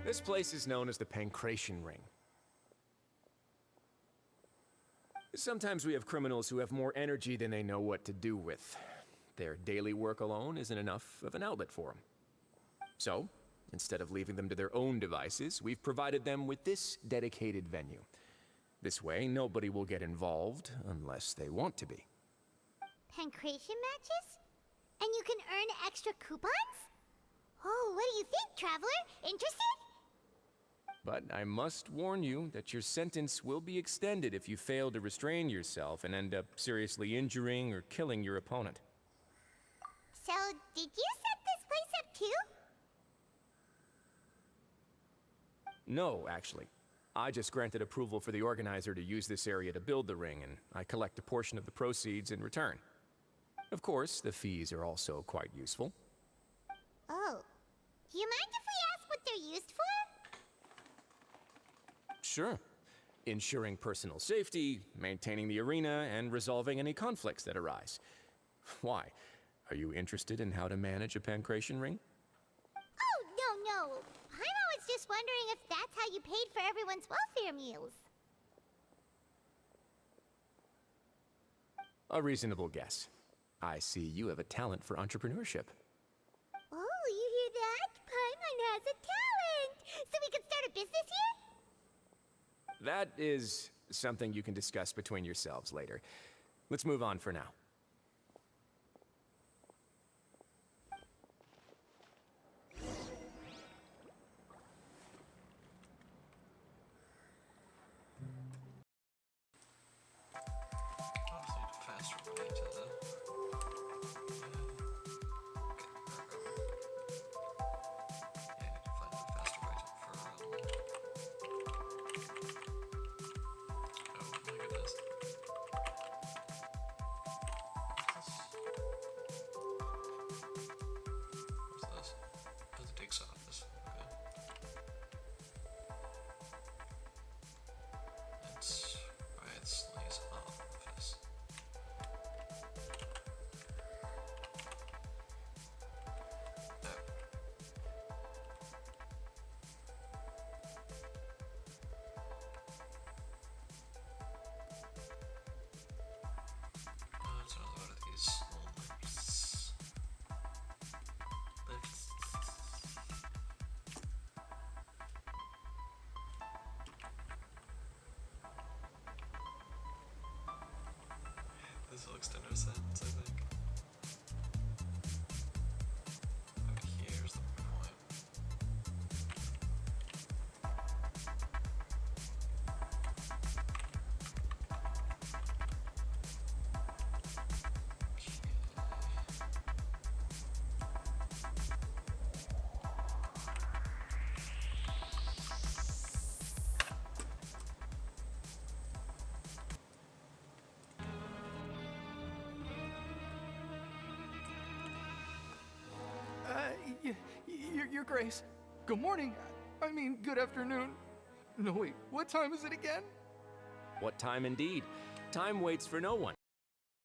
This place is known as the Pancration Ring. Sometimes we have criminals who have more energy than they know what to do with. Their daily work alone isn't enough of an outlet for them. So, instead of leaving them to their own devices, we've provided them with this dedicated venue. This way, nobody will get involved unless they want to be. Pancration matches? And you can earn extra coupons? Oh, what do you think, Traveler? Interested? But I must warn you that your sentence will be extended if you fail to restrain yourself and end up seriously injuring or killing your opponent. So, did you set this place up too? No, actually. I just granted approval for the organizer to use this area to build the ring, and I collect a portion of the proceeds in return. Of course, the fees are also quite useful. Oh. Do you mind if we ask what they're used for? Sure. Ensuring personal safety, maintaining the arena, and resolving any conflicts that arise. Why? Are you interested in how to manage a pancration ring? Oh, no. Paimon was just wondering if that's how you paid for everyone's welfare meals. A reasonable guess. I see you have a talent for entrepreneurship. Oh, you hear that? Paimon has a talent! So we can start a business here? That is something you can discuss between yourselves later. Let's move on for now. Honestly, a faster way to the. Yeah, I need to find a faster way to, for. Oh my goodness. What's this? Oh, the Dig's office. Okay. It's Wrightsley's office. No. It's another one of these lifts. Lifts. This will extend our sentence, I think. Okay, here's the point. Your Grace. Good morning. I mean, good afternoon. No, wait, what time is it again? What time indeed? Time waits for no one.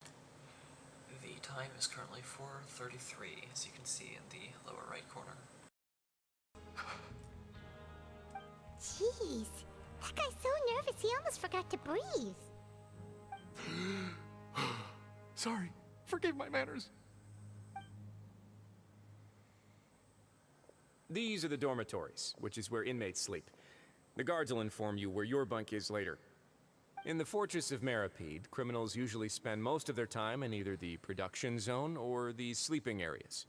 The time is currently 4:33, as you can see in the lower right corner. Jeez, that guy's so nervous he almost forgot to breathe. Sorry, forgive my manners. These are the dormitories, which is where inmates sleep. The guards will inform you where your bunk is later. In the Fortress of Meripede, criminals usually spend most of their time in either the production zone or the sleeping areas.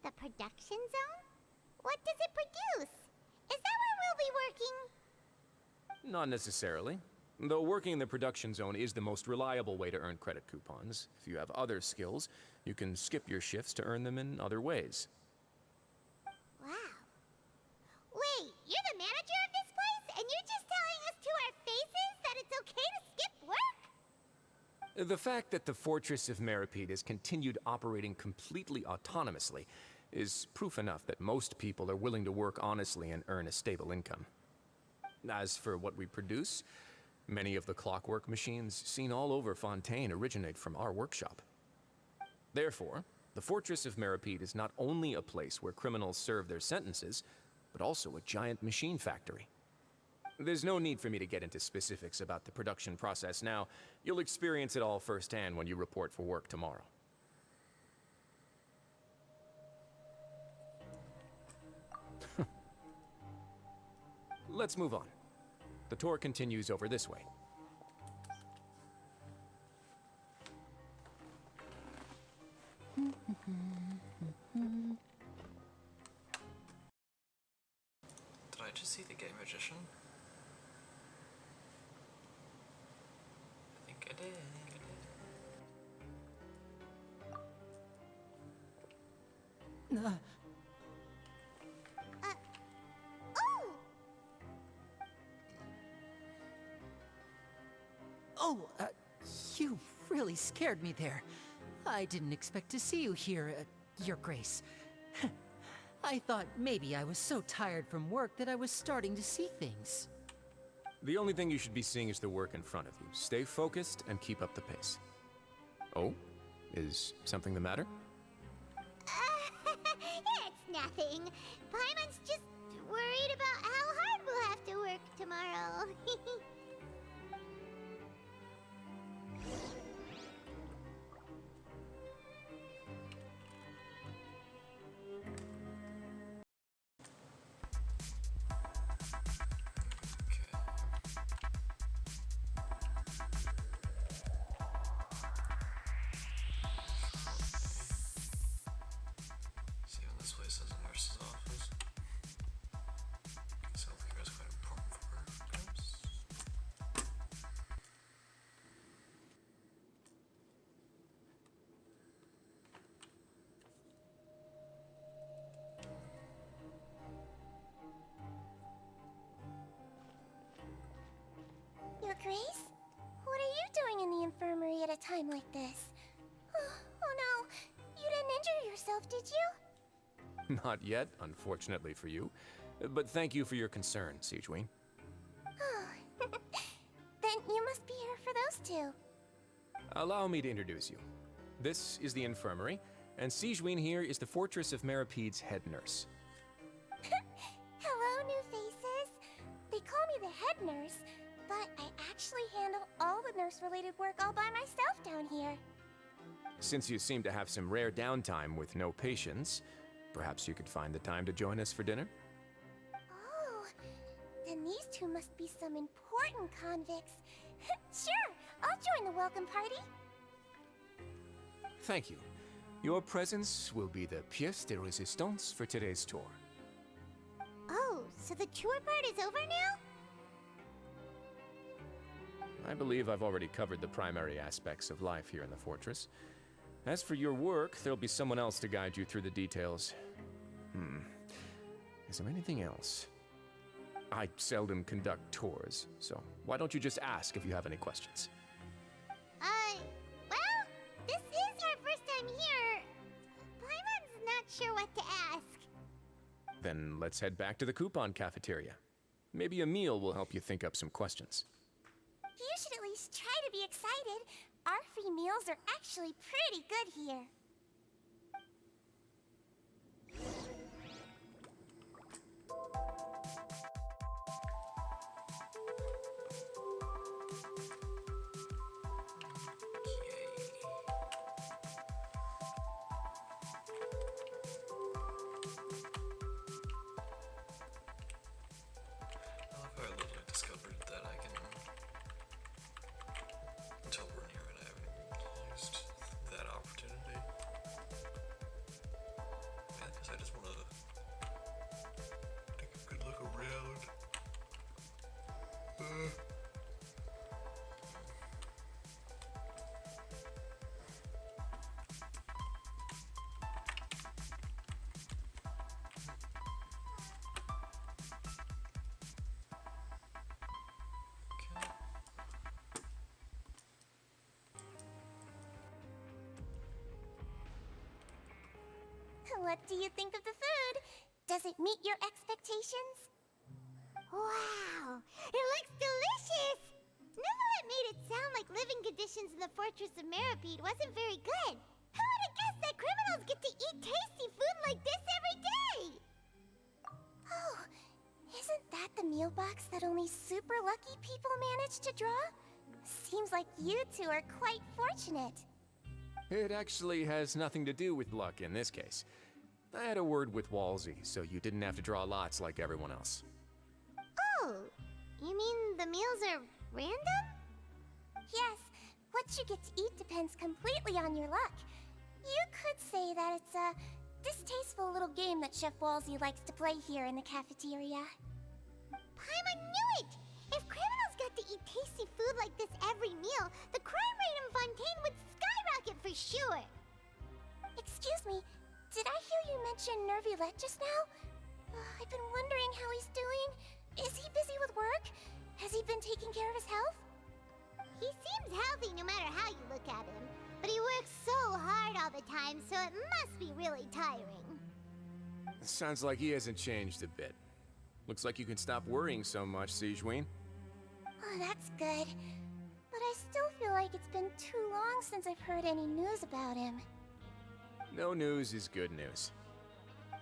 The production zone? What does it produce? Is that where we'll be working? Not necessarily. Though working in the production zone is the most reliable way to earn credit coupons. If you have other skills, you can skip your shifts to earn them in other ways. Wow. Wait, you're the manager of this place, and you're just telling us to our faces that it's okay to skip work? The fact that the Fortress of Meripede has continued operating completely autonomously is proof enough that most people are willing to work honestly and earn a stable income. As for what we produce, many of the clockwork machines seen all over Fontaine originate from our workshop. Therefore, the Fortress of Meripede is not only a place where criminals serve their sentences, but also a giant machine factory. There's no need for me to get into specifics about the production process now. You'll experience it all firsthand when you report for work tomorrow. Let's move on. The tour continues over this way. Did I just see the gay magician? I think I did. Oh! Oh, you really scared me there. I didn't expect to see you here, Your Grace. I thought maybe I was so tired from work that I was starting to see things. The only thing you should be seeing is the work in front of you. Stay focused and keep up the pace. Oh? Is something the matter? It's nothing. Paimon's just worried about how hard we'll have to work tomorrow. Grace? What are you doing in the infirmary at a time like this? Oh no, you didn't injure yourself, did you? Not yet, unfortunately for you. But thank you for your concern, Sijeween. Then you must be here for those two. Allow me to introduce you. This is the infirmary, and Sijeween here is the Fortress of Merapede's head nurse. Hello, new faces. They call me the head nurse, but I actually handle all the nurse-related work all by myself down here. Since you seem to have some rare downtime with no patients, perhaps you could find the time to join us for dinner? Oh, then these two must be some important convicts. Sure, I'll join the welcome party. Thank you. Your presence will be the pièce de résistance for today's tour. Oh, so the tour part is over now? I believe I've already covered the primary aspects of life here in the fortress. As for your work, there'll be someone else to guide you through the details. Is there anything else? I seldom conduct tours, so why don't you just ask if you have any questions? Well, this is our first time here. Paimon's not sure what to ask. Then let's head back to the coupon cafeteria. Maybe a meal will help you think up some questions. You should at least try to be excited. Our free meals are actually pretty good here. I literally discovered that I can teleport near and I haven't used that opportunity. Yeah, because I just want to take a good look around. What do you think of the food? Does it meet your expectations? Wow, it looks delicious! Neverlet made it sound like living conditions in the Fortress of Meripede wasn't very good. Who would have guessed that criminals get to eat tasty food like this every day? Oh, isn't that the meal box that only super lucky people manage to draw? Seems like you two are quite fortunate. It actually has nothing to do with luck in this case. I had a word with Walsey, so you didn't have to draw lots like everyone else. Oh, you mean the meals are random? Yes, what you get to eat depends completely on your luck. You could say that it's a distasteful little game that Chef Walsey likes to play here in the cafeteria. Paimon knew it! If criminals got to eat tasty food like this every meal, the crime rate in Fontaine would skyrocket for sure! Excuse me, did I hear you mention Nervulette just now? I've been wondering how he's doing. Is he busy with work? Has he been taking care of his health? He seems healthy no matter how you look at him, but he works so hard all the time, so it must be really tiring. Sounds like he hasn't changed a bit. Looks like you can stop worrying so much, Sijeween. Oh, that's good. But I still feel like it's been too long since I've heard any news about him. No news is good news.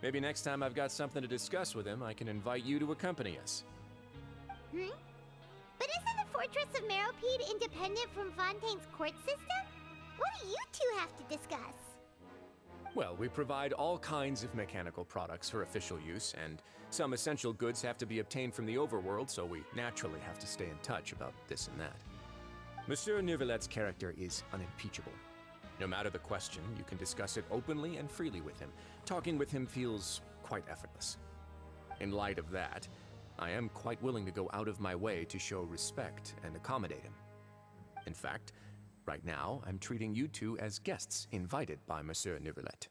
Maybe next time I've got something to discuss with him, I can invite you to accompany us. But isn't the Fortress of Meropide independent from Fontaine's court system? What do you two have to discuss? Well, we provide all kinds of mechanical products for official use, and some essential goods have to be obtained from the overworld, so we naturally have to stay in touch about this and that. Monsieur Nervulet's character is unimpeachable. No matter the question, you can discuss it openly and freely with him. Talking with him feels quite effortless. In light of that, I am quite willing to go out of my way to show respect and accommodate him. In fact, right now, I'm treating you two as guests invited by Monsieur Nervulet.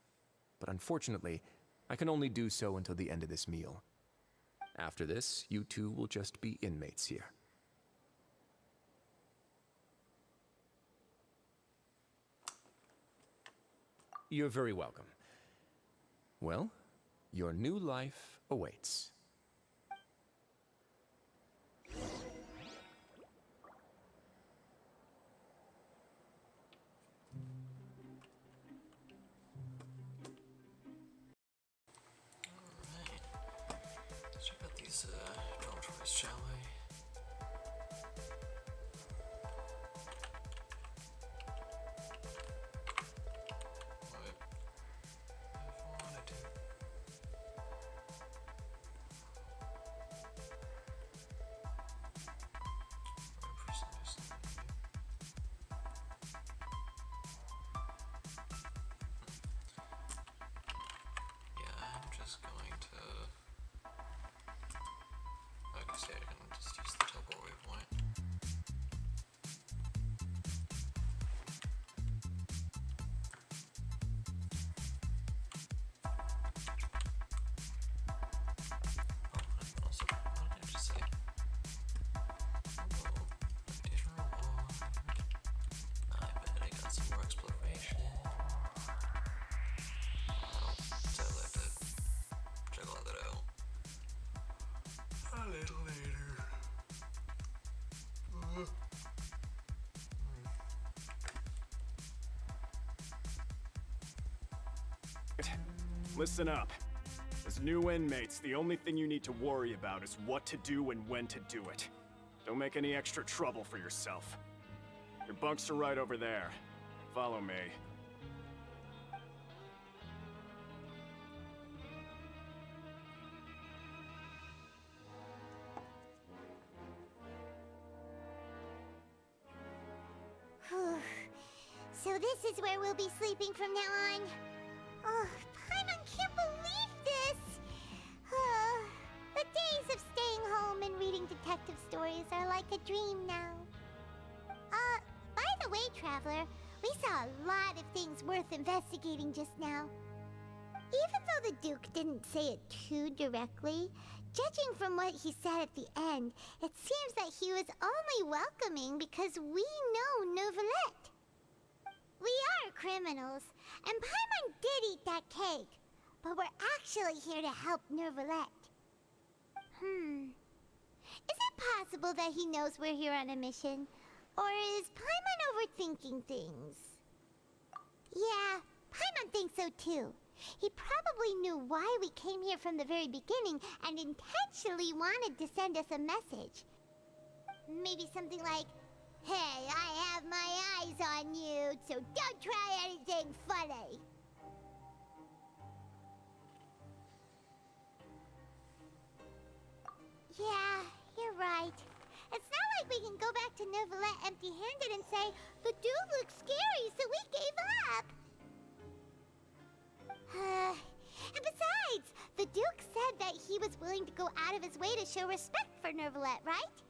But unfortunately, I can only do so until the end of this meal. After this, you two will just be inmates here. You're very welcome. Well, your new life awaits. Let's check out these dormitories, shall we? Listen up. As new inmates, the only thing you need to worry about is what to do and when to do it. Don't make any extra trouble for yourself. Your bunks are right over there. Follow me. So this is where we'll be sleeping from now on. Oh, Paimon can't believe this! The days of staying home and reading detective stories are like a dream now. By the way, Traveler, we saw a lot of things worth investigating just now. Even though the Duke didn't say it too directly, judging from what he said at the end, it seems that he was only welcoming because we know Neuvillette. We are criminals, and Paimon did eat that cake, but we're actually here to help Neuvillette. Is it possible that he knows we're here on a mission? Or is Paimon overthinking things? Yeah, Paimon thinks so too. He probably knew why we came here from the very beginning and intentionally wanted to send us a message. Maybe something like, "Hey, I have my eyes on you, so don't try anything funny." Yeah, you're right. It's not like we can go back to Neuvillette empty-handed and say, "The dude looks scary, so we gave up." And besides, the Duke said that he was willing to go out of his way to show respect for Neuvillette, right?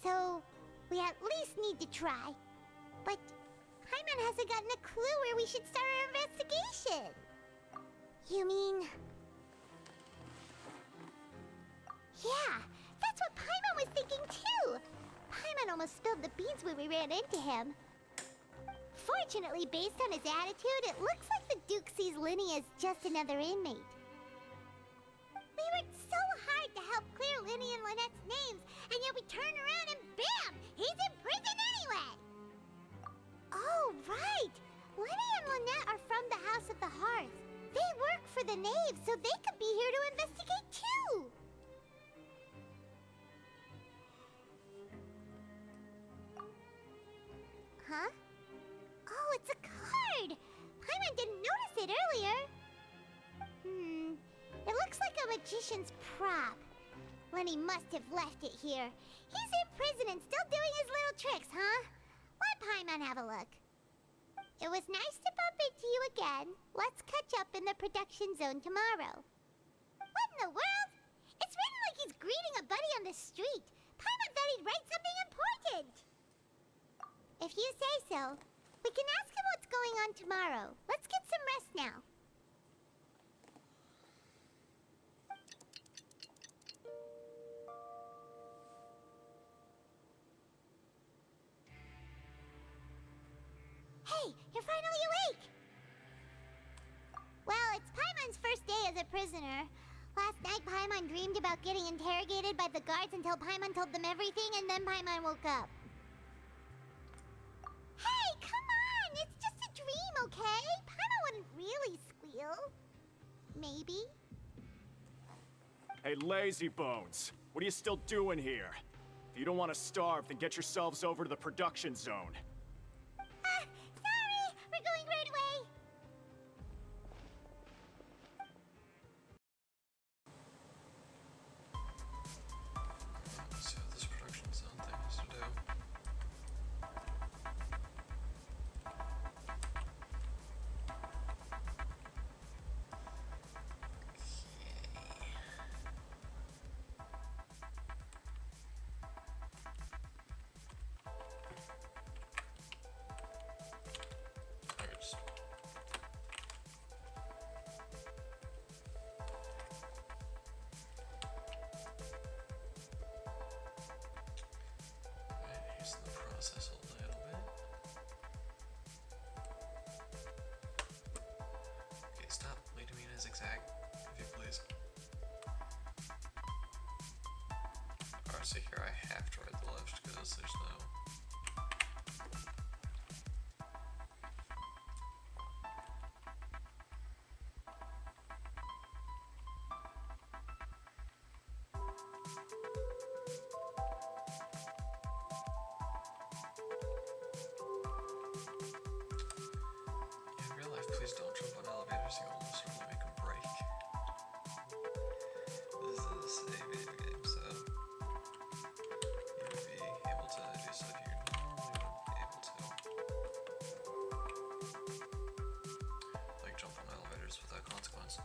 So, we at least need to try. But Paimon hasn't gotten a clue where we should start our investigation. You mean... Yeah, that's what Paimon was thinking too. Paimon almost spilled the beans when we ran into him. Fortunately, based on his attitude, it looks like the Duke sees Linny as just another inmate. We worked so hard to help clear Linny and Lynette's names, and yet we turn around and bam! He's in prison anyway! Oh, right! Linny and Lynette are from the House of the Hearth. They work for the Knave, so they could be here to investigate too! Huh? Oh, it's a card! Paimon didn't notice it earlier. It looks like a magician's prop. Lenny must have left it here. He's in prison and still doing his little tricks, huh? Let Paimon have a look. It was nice to bump into you again. Let's catch up in the production zone tomorrow. What in the world? It's written like he's greeting a buddy on the street. Paimon thought he'd write something important. If you say so. We can ask him what's going on tomorrow. Let's get some rest now. Hey, you're finally awake! prisoner. Last night, Paimon dreamed about getting interrogated by the guards until Paimon told them everything, and then Paimon woke up. Hey, come on! It's just a dream, okay? Paimon wouldn't really squeal. Maybe? Hey, lazy bones. What are you still doing here? If you don't want to starve, then get yourselves over to the production zone. Sorry! We're going right away! So this production zone thing has to do. Hasten the process a little bit. Okay, stop leading me in a zigzag, if you please. Alright, so here I have tried the left because there's no. In real life, please don't jump on elevators, you almost certainly make them break. This is a video game, so you would be able to do stuff you normally wouldn't be able to. Like jump on elevators without consequence.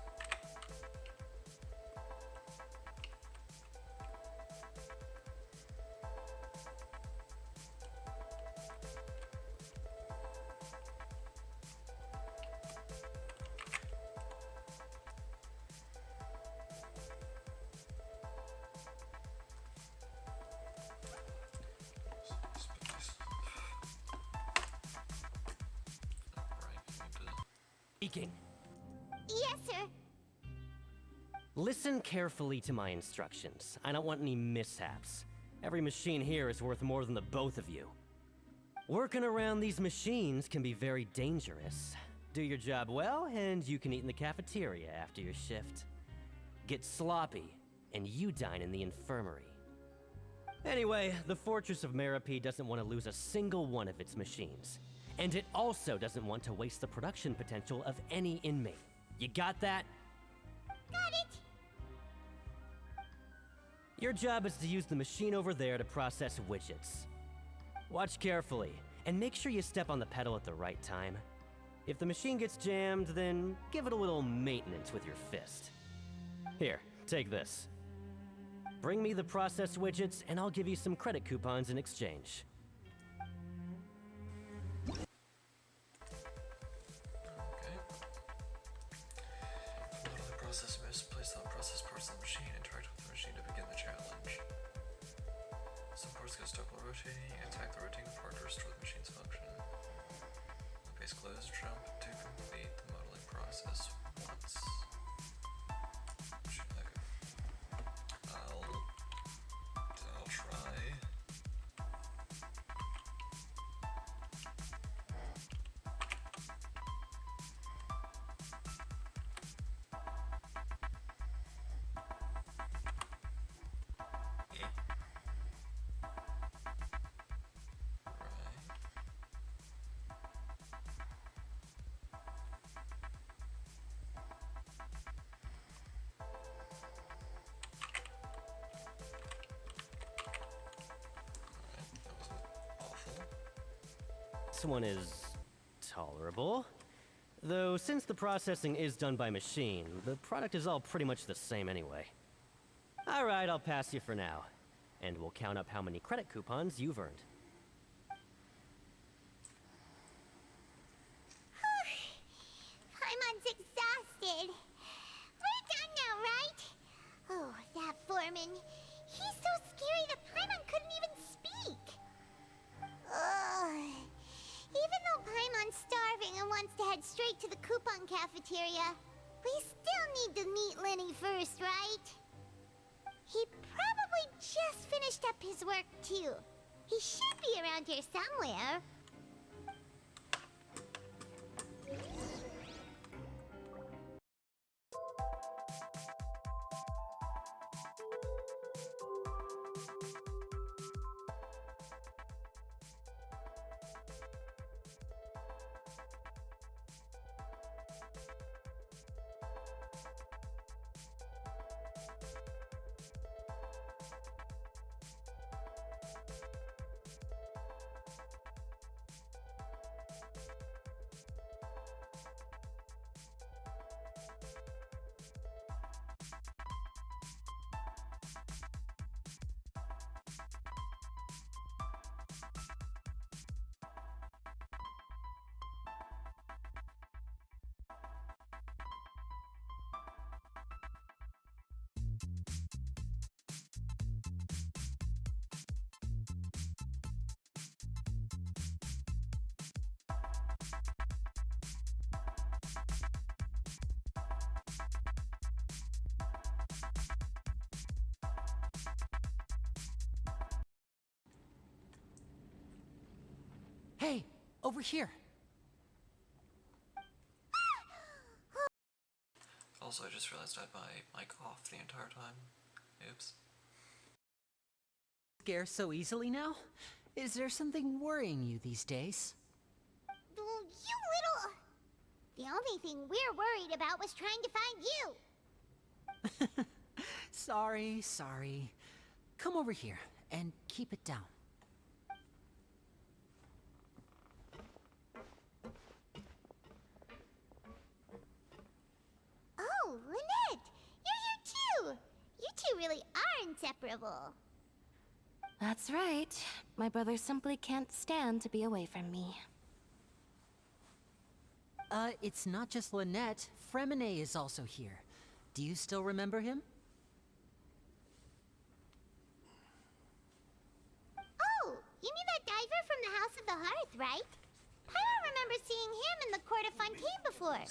Speaking. Yes, sir. Listen carefully to my instructions. I don't want any mishaps. Every machine here is worth more than the both of you. Working around these machines can be very dangerous. Do your job well, and you can eat in the cafeteria after your shift. Get sloppy, and you dine in the infirmary. Anyway, the Fortress of Meripede doesn't want to lose a single one of its machines. And it also doesn't want to waste the production potential of any inmate. You got that? Got it! Your job is to use the machine over there to process widgets. Watch carefully, and make sure you step on the pedal at the right time. If the machine gets jammed, then give it a little maintenance with your fist. Here, take this. Bring me the processed widgets, and I'll give you some credit coupons in exchange. Process must place the processed parts of the machine, interact with the machine to begin the challenge. Some parts get stuck while rotating, attack the rotating part to restore the machine's function. Basically, let's jump to complete the modeling process once. Okay. I'll try. This one is tolerable. Though since the processing is done by machine, the product is all pretty much the same anyway. Alright, I'll pass you for now. And we'll count up how many credit coupons you've earned. Paimon's exhausted. We're done now, right? Oh, that foreman. He's so scary that Paimon couldn't even speak. Ugh. Even though Paimon's starving and wants to head straight to the coupon cafeteria, we still need to meet Lenny first, right? He probably just finished up his work, too. He should be around here somewhere. Hey, over here. Also, I just realized I had my mic off the entire time. Oops. Scare so easily now? Is there something worrying you these days? You little... The only thing we're worried about was trying to find you. Sorry. Come over here and keep it down. Oh, Lynette! You're here too! You two really are inseparable. That's right. My brother simply can't stand to be away from me. It's not just Lynette. Fremine is also here. Do you still remember him? Oh, you mean that diver from the House of the Hearth, right? I don't remember seeing him in the Court of Fontaine before.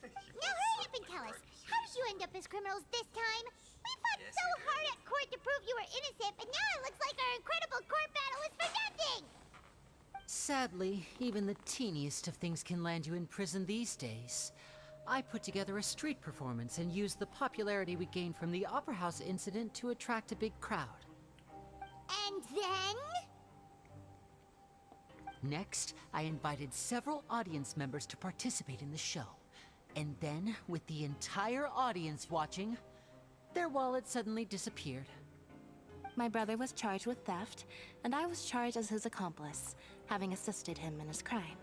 Now hurry up and tell us, how did you end up as criminals this time? We fought so hard at court to prove you were innocent, but now it looks like our incredible court battle was for nothing! Sadly, even the teeniest of things can land you in prison these days. I put together a street performance and used the popularity we gained from the Opera House incident to attract a big crowd. And then? Next, I invited several audience members to participate in the show. And then, with the entire audience watching, their wallet suddenly disappeared. My brother was charged with theft, and I was charged as his accomplice, having assisted him in his crime.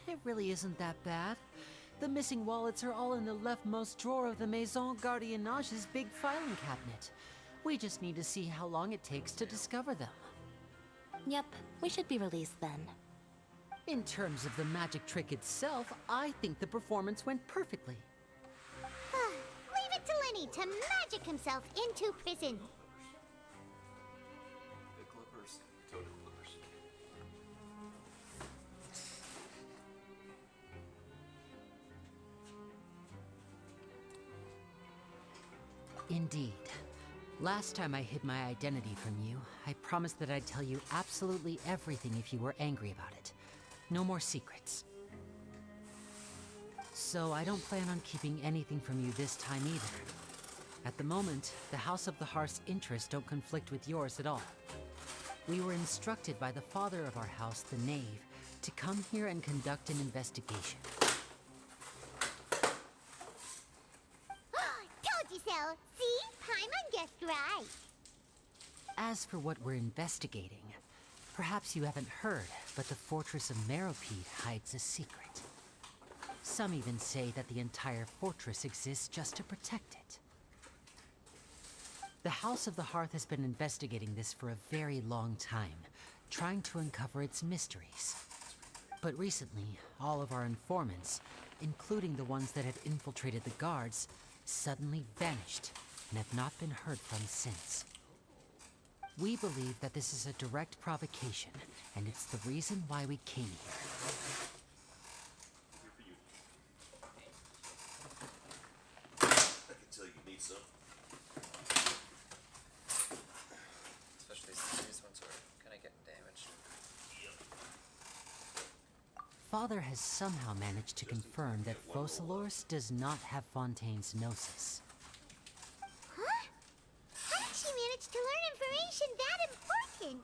It really isn't that bad. The missing wallets are all in the leftmost drawer of the Maison Gardiennage's big filing cabinet. We just need to see how long it takes to discover them. Yep, we should be released then. In terms of the magic trick itself, I think the performance went perfectly. Leave it to Lenny to magic himself into prison. The Clippers. Total Clippers. Indeed. Last time I hid my identity from you, I promised that I'd tell you absolutely everything if you were angry about it. No more secrets. So I don't plan on keeping anything from you this time either. At the moment, the House of the Hearth's interests don't conflict with yours at all. We were instructed by the father of our house, the Knave, to come here and conduct an investigation. Told you so! See? Paimon guessed right. As for what we're investigating, perhaps you haven't heard, but the Fortress of Meropide hides a secret. Some even say that the entire fortress exists just to protect it. The House of the Hearth has been investigating this for a very long time, trying to uncover its mysteries. But recently, all of our informants, including the ones that had infiltrated the guards, suddenly vanished and have not been heard from since. We believe that this is a direct provocation, and it's the reason why we came here. Father has somehow managed to confirm that Focalors does not have Fontaine's Gnosis. Huh? How did she manage to learn information that important?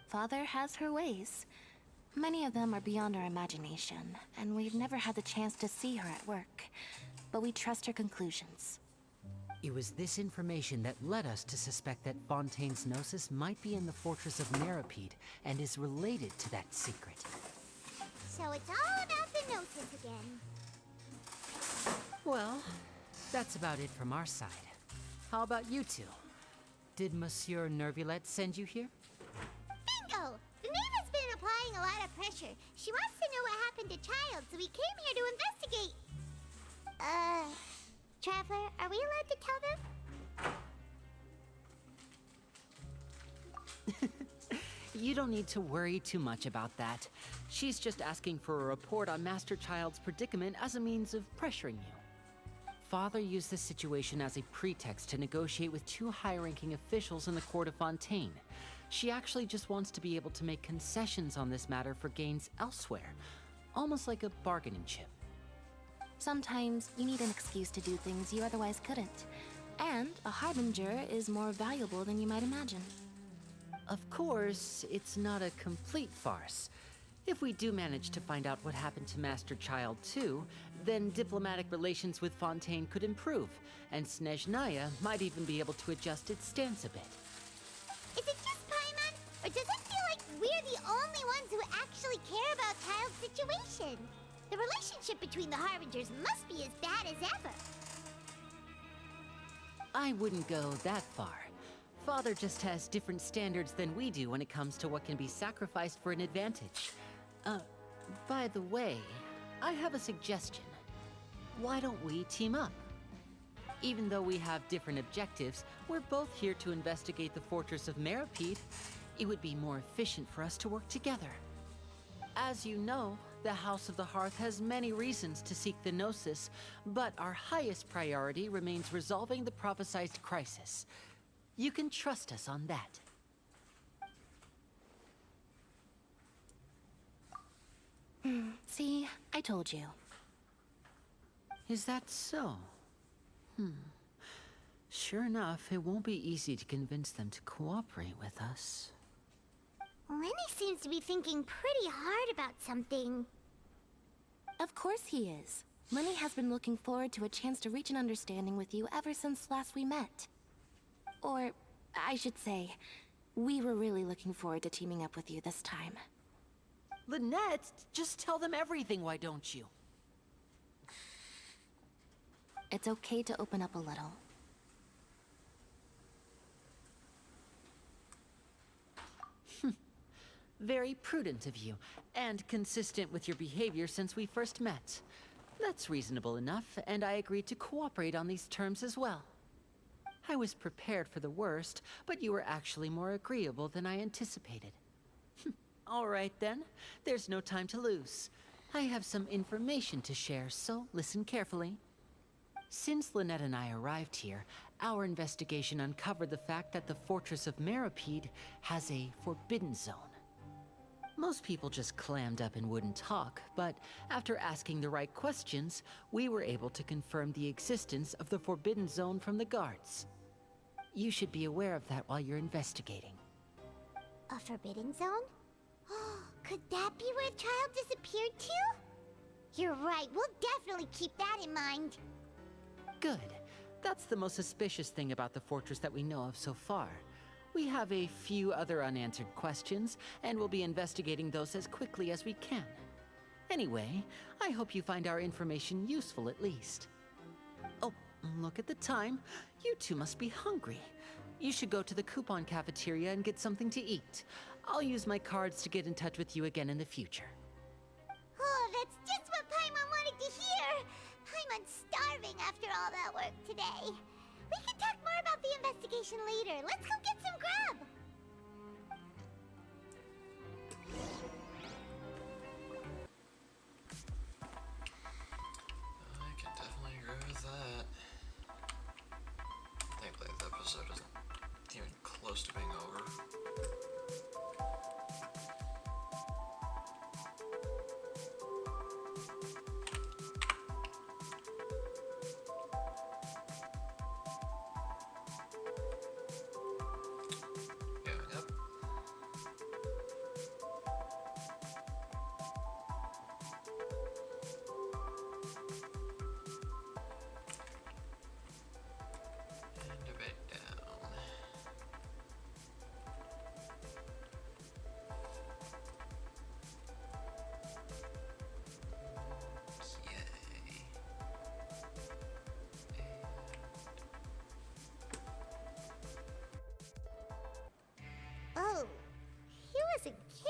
Father has her ways. Many of them are beyond our imagination, and we've never had the chance to see her at work. But we trust her conclusions. It was this information that led us to suspect that Fontaine's Gnosis might be in the fortress of Meripede and is related to that secret. So it's all about the Gnosis again. Well, that's about it from our side. How about you two? Did Monsieur Nervulette send you here? Bingo! The maid has been applying a lot of pressure. She wants to know what happened to Child, so we came here to investigate. Traveler, are we allowed to tell them? You don't need to worry too much about that. She's just asking for a report on Master Child's predicament as a means of pressuring you. Father used this situation as a pretext to negotiate with two high-ranking officials in the court of Fontaine. She actually just wants to be able to make concessions on this matter for gains elsewhere, almost like a bargaining chip. Sometimes you need an excuse to do things you otherwise couldn't. And a harbinger is more valuable than you might imagine. Of course, it's not a complete farce. If we do manage to find out what happened to Master Child too, then diplomatic relations with Fontaine could improve, and Snezhnaya might even be able to adjust its stance a bit. Is it just Paimon, or does it feel like we're the only ones who actually care about Child's situation? The relationship between the Harbingers must be as bad as ever. I wouldn't go that far. Father just has different standards than we do when it comes to what can be sacrificed for an advantage. By the way, I have a suggestion. Why don't we team up? Even though we have different objectives, we're both here to investigate the fortress of Meripede. It would be more efficient for us to work together. As you know, the House of the Hearth has many reasons to seek the Gnosis, but our highest priority remains resolving the prophesied crisis. You can trust us on that. See, I told you. Is that so? Sure enough, it won't be easy to convince them to cooperate with us. Lenny seems to be thinking pretty hard about something. Of course he is. Lenny has been looking forward to a chance to reach an understanding with you ever since last we met. Or, I should say, we were really looking forward to teaming up with you this time. Lynette, just tell them everything, why don't you? It's okay to open up a little. Very prudent of you, and consistent with your behavior since we first met. That's reasonable enough, and I agreed to cooperate on these terms as well. I was prepared for the worst, but you were actually more agreeable than I anticipated. All right then, there's no time to lose. I have some information to share, so listen carefully. Since Lynette and I arrived here, our investigation uncovered the fact that the Fortress of Meripede has a forbidden zone. Most people just clammed up and wouldn't talk, but after asking the right questions, we were able to confirm the existence of the forbidden zone from the guards. You should be aware of that while you're investigating. A forbidden zone? Could that be where Child disappeared to? You're right, we'll definitely keep that in mind. Good. That's the most suspicious thing about the fortress that we know of so far. We have a few other unanswered questions, and we'll be investigating those as quickly as we can. Anyway, I hope you find our information useful at least. Oh, look at the time. You two must be hungry. You should go to the coupon cafeteria and get something to eat. I'll use my cards to get in touch with you again in the future. Oh, that's just what Paimon wanted to hear! Paimon's starving after all that work today. We can talk more about the investigation later. Let's go get some grub! I can definitely agree with that. Thankfully, this episode isn't even close to being over.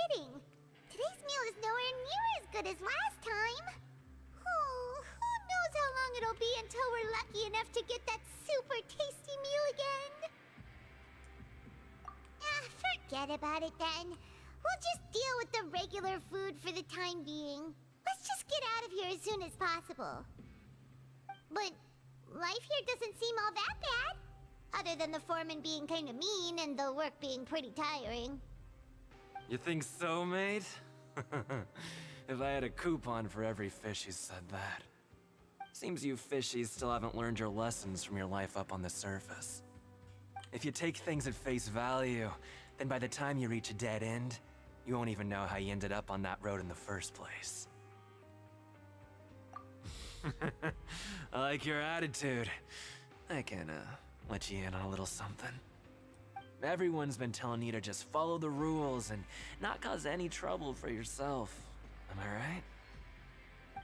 kidding. Today's meal is nowhere near as good as last time. Oh, who knows how long it'll be until we're lucky enough to get that super tasty meal again. Forget about it then. We'll just deal with the regular food for the time being. Let's just get out of here as soon as possible. But life here doesn't seem all that bad. Other than the foreman being kind of mean and the work being pretty tiring. You think so, mate? If I had a coupon for every fish who said that. Seems you fishies still haven't learned your lessons from your life up on the surface. If you take things at face value, then by the time you reach a dead end, you won't even know how you ended up on that road in the first place. I like your attitude. I can, let you in on a little something. Everyone's been telling you to just follow the rules and not cause any trouble for yourself. Am I right?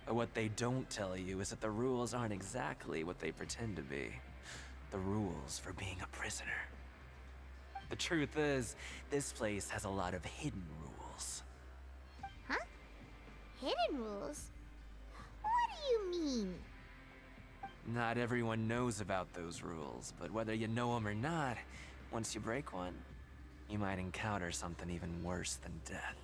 But what they don't tell you is that the rules aren't exactly what they pretend to be. The rules for being a prisoner. The truth is, this place has a lot of hidden rules. Huh? Hidden rules? What do you mean? Not everyone knows about those rules, but whether you know them or not, once you break one, you might encounter something even worse than death.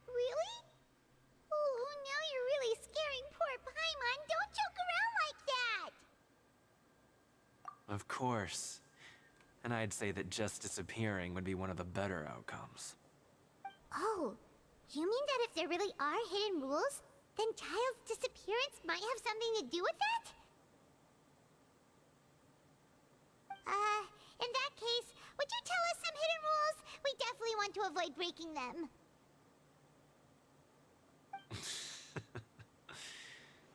Really? Oh, now you're really scaring poor Paimon. Don't joke around like that! Of course. And I'd say that just disappearing would be one of the better outcomes. Oh, you mean that if there really are hidden rules, then Child's disappearance might have something to do with that? In that case, would you tell us some hidden rules? We definitely want to avoid breaking them.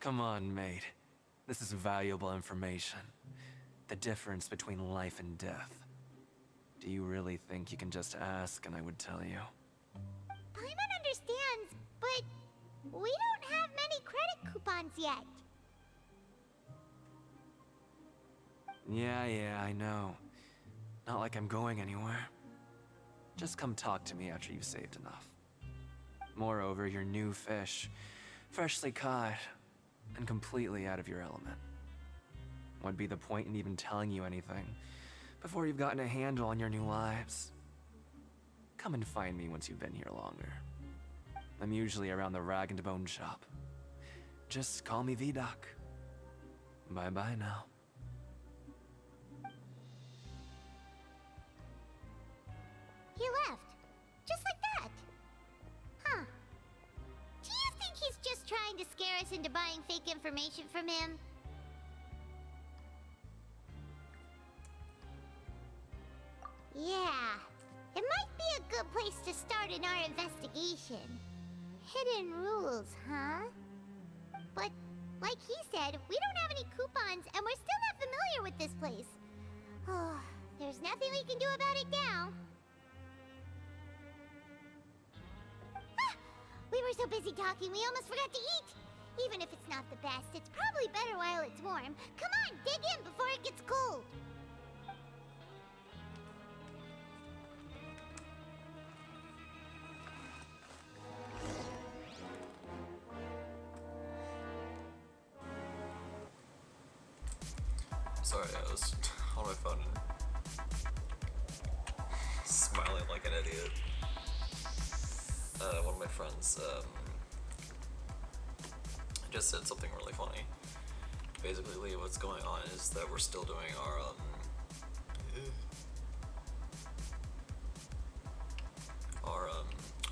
Come on, mate. This is valuable information. The difference between life and death. Do you really think you can just ask and I would tell you? Paimon understands, but we don't have many credit coupons yet. Yeah, I know. Not like I'm going anywhere. Just come talk to me after you've saved enough. Moreover, you're new fish, freshly caught, and completely out of your element. What'd be the point in even telling you anything before you've gotten a handle on your new lives? Come and find me once you've been here longer. I'm usually around the Rag and Bone shop. Just call me V-Doc. Bye-bye now. He left. Just like that. Huh. Do you think he's just trying to scare us into buying fake information from him? Yeah. It might be a good place to start in our investigation. Hidden rules, huh? But, like he said, we don't have any coupons and we're still not familiar with this place. Oh, there's nothing we can do about it now. We were so busy talking, we almost forgot to eat. Even if it's not the best, it's probably better while it's warm. Come on, dig in before it gets cold. Sorry, I was on my phone and smiling like an idiot. One of my friends just said something really funny. Basically, what's going on is that we're still doing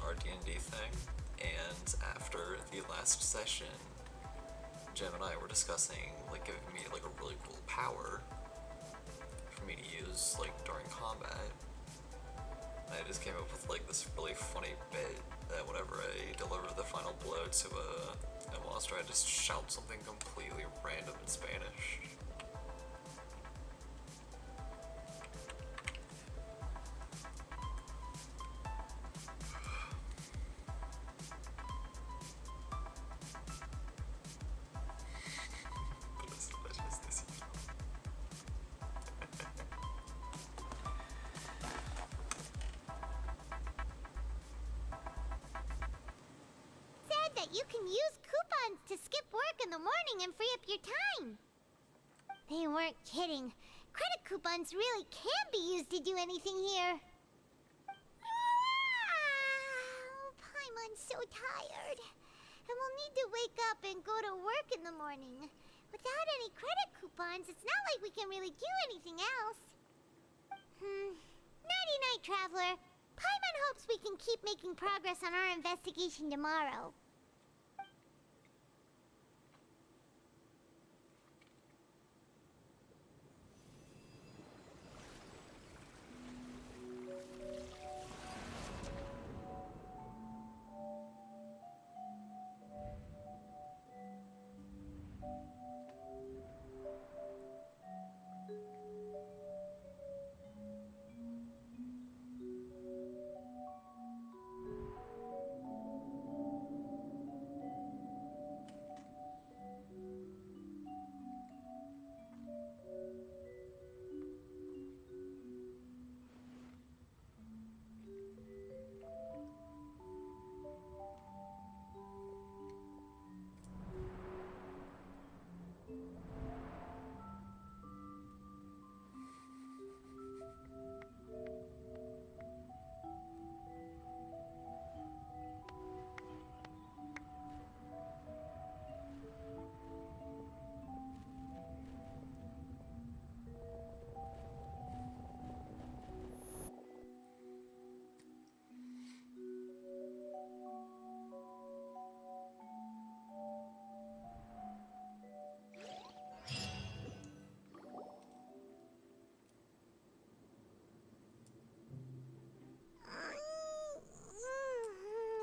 our D&D thing, and after the last session, Jim and I were discussing like giving me like a really cool power for me to use like during combat. I just came up with like this really funny bit that whenever I deliver the final blow to a monster, I just shout something completely random in Spanish. you can use coupons to skip work in the morning and free up your time. They weren't kidding. Credit coupons really can be used to do anything here. Paimon's so tired. And we'll need to wake up and go to work in the morning. Without any credit coupons, it's not like we can really do anything else. Nighty-night, Traveler. Paimon hopes we can keep making progress on our investigation tomorrow.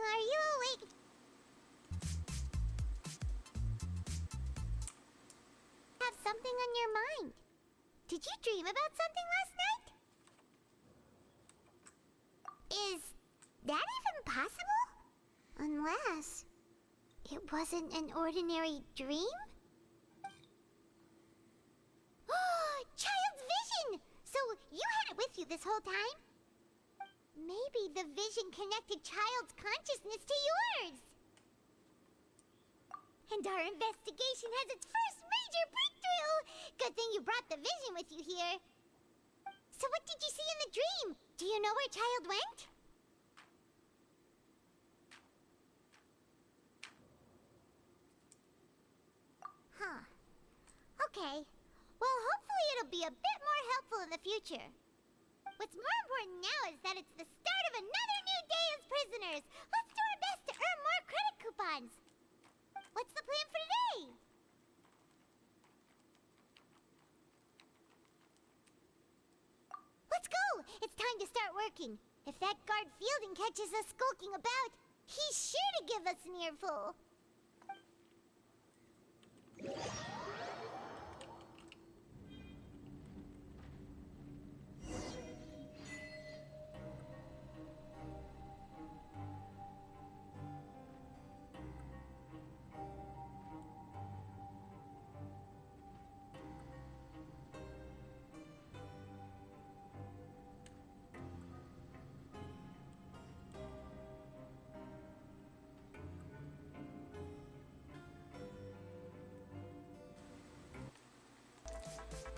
Are you awake? Have something on your mind. Did you dream about something last night? Is that even possible? Unless it wasn't an ordinary dream? Child's vision! So you had it with you this whole time? Maybe the vision connected Child's consciousness to yours. And our investigation has its first major breakthrough! Good thing you brought the vision with you here. So what did you see in the dream? Do you know where Child went? Huh. Okay. Well, hopefully it'll be a bit more helpful in the future. What's more important now is that it's the start of another new day as prisoners. Let's do our best to earn more credit coupons. What's the plan for today? Let's go! It's time to start working. If that guard Fielding catches us skulking about, he's sure to give us an earful.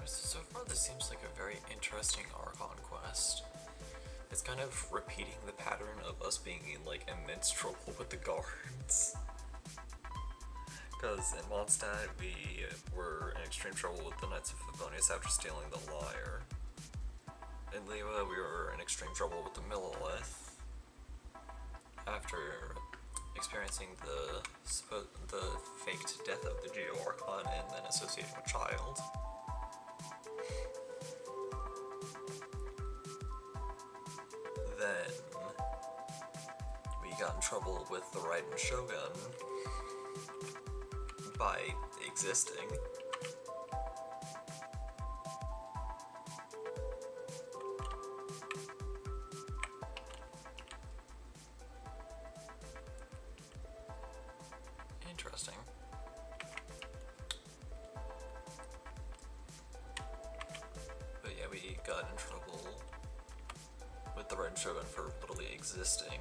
So far this seems like a very interesting Archon quest. It's kind of repeating the pattern of us being in like immense trouble with the guards. Because in Mondstadt we were in extreme trouble with the Knights of Favonius after stealing the lyre. In Liyue we were in extreme trouble with the Millilith after experiencing the faked death of the Geo Archon and then associating with Child. Then we got in trouble with the Raiden Shogun by existing. Interesting. But yeah, we got in trouble with the Red Shogun for literally existing,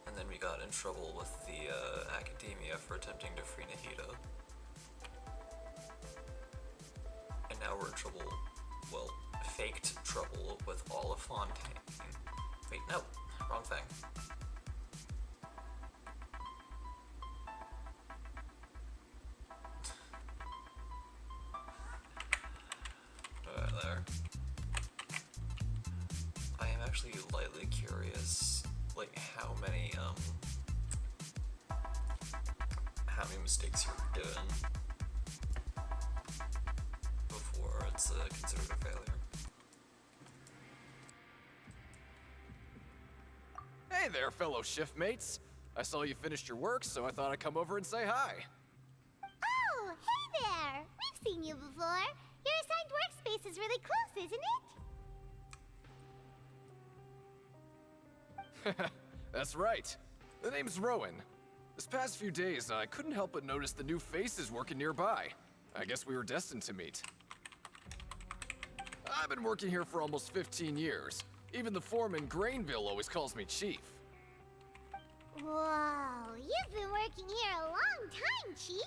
and then we got in trouble with the Academia for attempting to free Nahida. And now we're in trouble, well, faked trouble with Olifontaine. Wait, no, wrong thing. There. I am actually lightly curious, like how many mistakes you're doing before it's considered a failure. Hey there, fellow shift mates. I saw you finished your work, so I thought I'd come over and say hi. Oh, hey there! We've seen you before. Your assigned workspace is really close, isn't it? That's right. The name's Rowan. This past few days, I couldn't help but notice the new faces working nearby. I guess we were destined to meet. I've been working here for almost 15 years. Even the foreman, Grainville, always calls me Chief. Whoa, you've been working here a long time, Chief.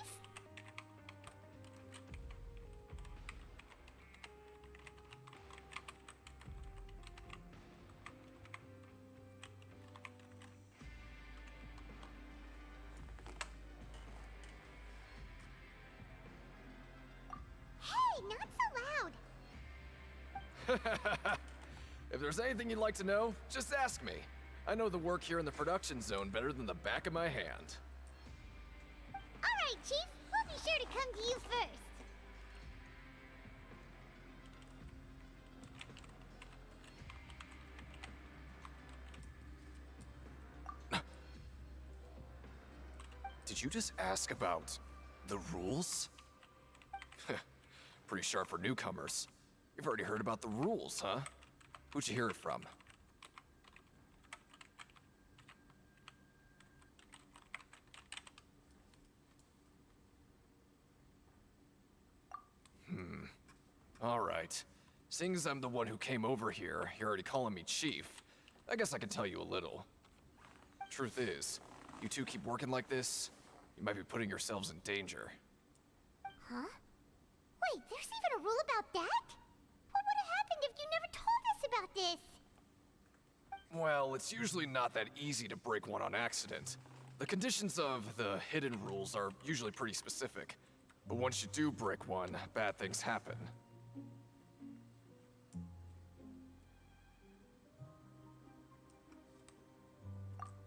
Hey, not so loud. If there's anything you'd like to know, just ask me. I know the work here in the production zone better than the back of my hand. Alright, Chief. We'll be sure to come to you first. Did you just ask about the rules? Pretty sharp for newcomers. You've already heard about the rules, huh? Who'd you hear it from? Alright. Seeing as I'm the one who came over here, you're already calling me Chief. I guess I can tell you a little. Truth is, you two keep working like this, you might be putting yourselves in danger. Huh? Wait, there's even a rule about that? What would have happened if you never told us about this? Well, it's usually not that easy to break one on accident. The conditions of the hidden rules are usually pretty specific. But once you do break one, bad things happen.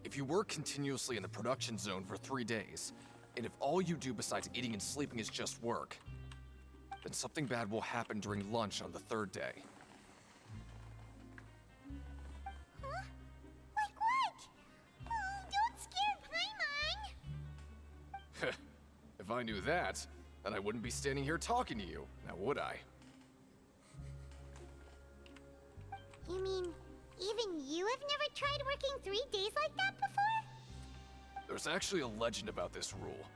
If you work continuously in the production zone for 3 days, and if all you do besides eating and sleeping is just work, then something bad will happen during lunch on the 3rd day. Huh? Like what? Oh, don't scare Paimon! If I knew that, then I wouldn't be standing here talking to you, now would I? You mean, even you have never tried working 3 days like that before? There's actually a legend about this rule.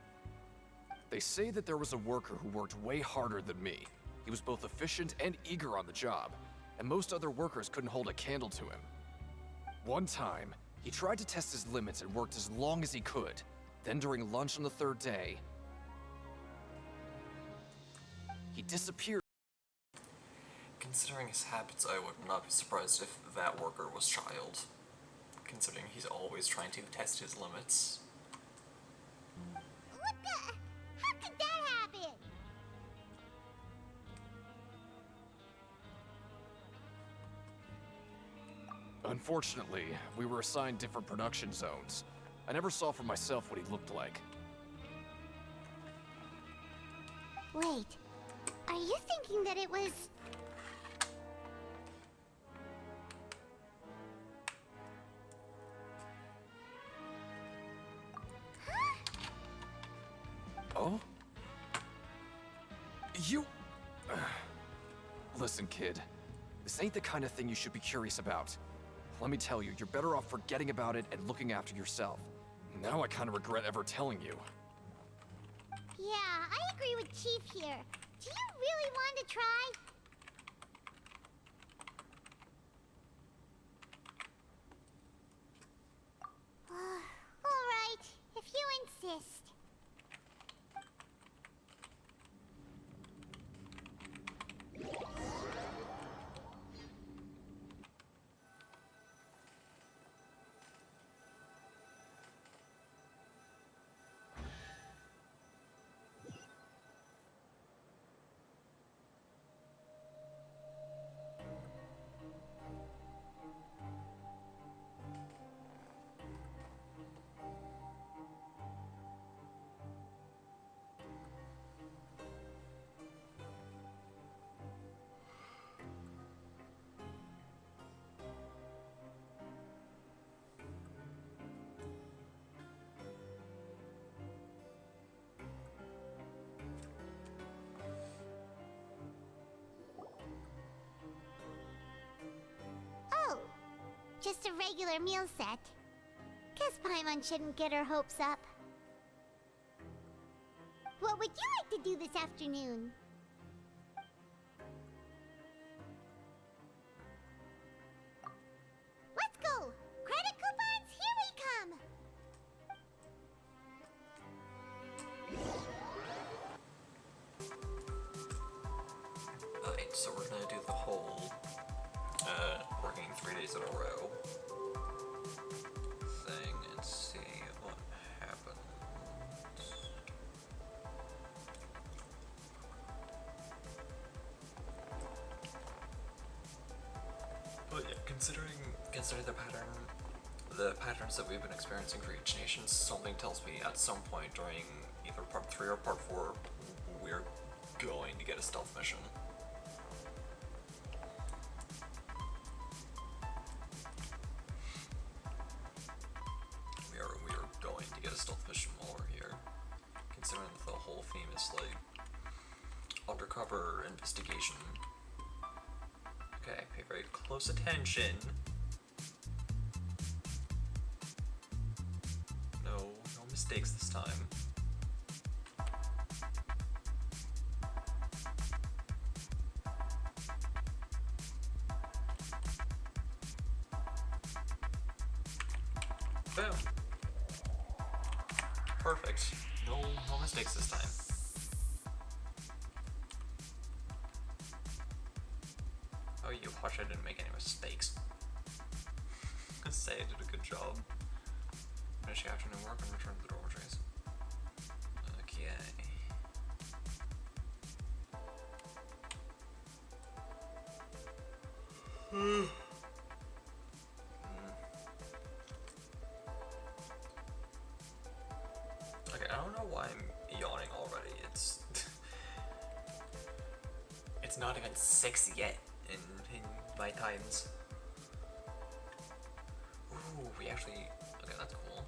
They say that there was a worker who worked way harder than me. He was both efficient and eager on the job, and most other workers couldn't hold a candle to him. One time, he tried to test his limits and worked as long as he could. Then during lunch on the 3rd day, he disappeared. Considering his habits, I would not be surprised if that worker was Child. Considering he's always trying to test his limits. What the? How could that happen? Unfortunately, we were assigned different production zones. I never saw for myself what he looked like. Wait, are you thinking that it was... Oh? You... Listen, kid. This ain't the kind of thing you should be curious about. Let me tell you, you're better off forgetting about it and looking after yourself. Now I kind of regret ever telling you. Yeah, I agree with Chief here. Do you really want to try? Alright, if you insist. just a regular meal set. Guess Paimon shouldn't get her hopes up. What would you like to do this afternoon? Let's go! Credit coupons, here we come! Alright, so we're gonna do the whole, working 3 days in a row thing and see what happens. But yeah, considering the patterns that we've been experiencing for each nation, something tells me at some point during either part 3 or part 4, we're going to get a stealth mission. We are going to get a stealth mission while we're here. Considering that the whole theme is like undercover investigation. Okay, pay very close attention. No mistakes this time. Boom. Perfect. No mistakes this time. Oh, you watch, I didn't make any mistakes. Let's say I did a good job. Finish the afternoon work and return to the dormitories. Okay. Okay, I don't know why I'm yawning already. It's not even 6 yet in my times. Ooh, we actually, okay, that's cool.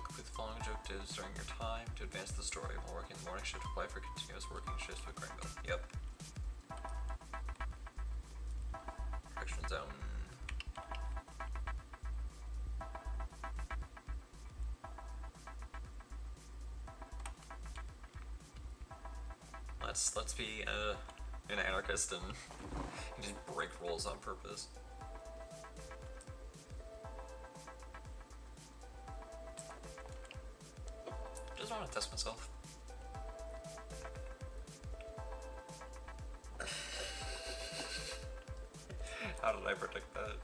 Complete the following objectives during your time to advance the story. While working the morning shift, apply for continuous working shifts with Greenville. Yep. Correction zone. Let's be an anarchist and just break rules on purpose. Just want to test myself. How did I predict that?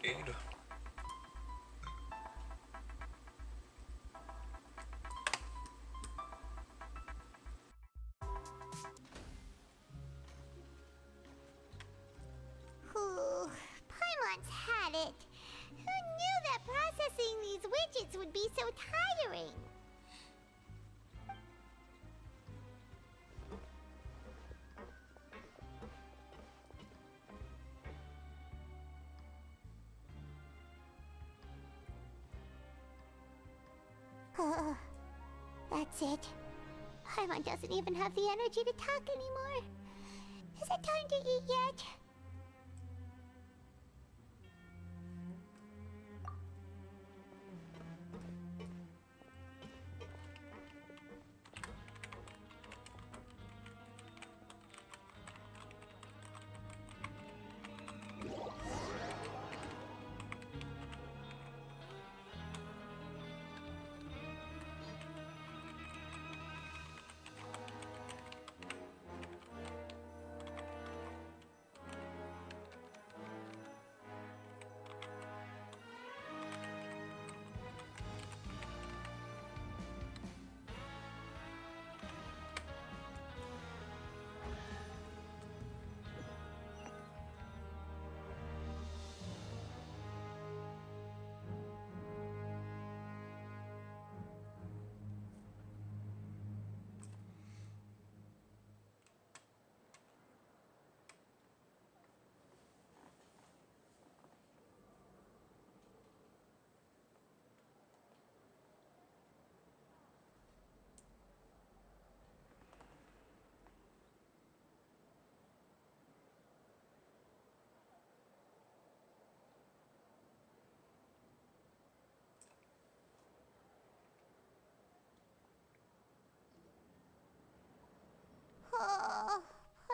Indeed. Ooh, Paimon's had it. Who knew that processing these widgets would be so tiring? That's it. Paimon doesn't even have the energy to talk anymore. Is it time to eat yet?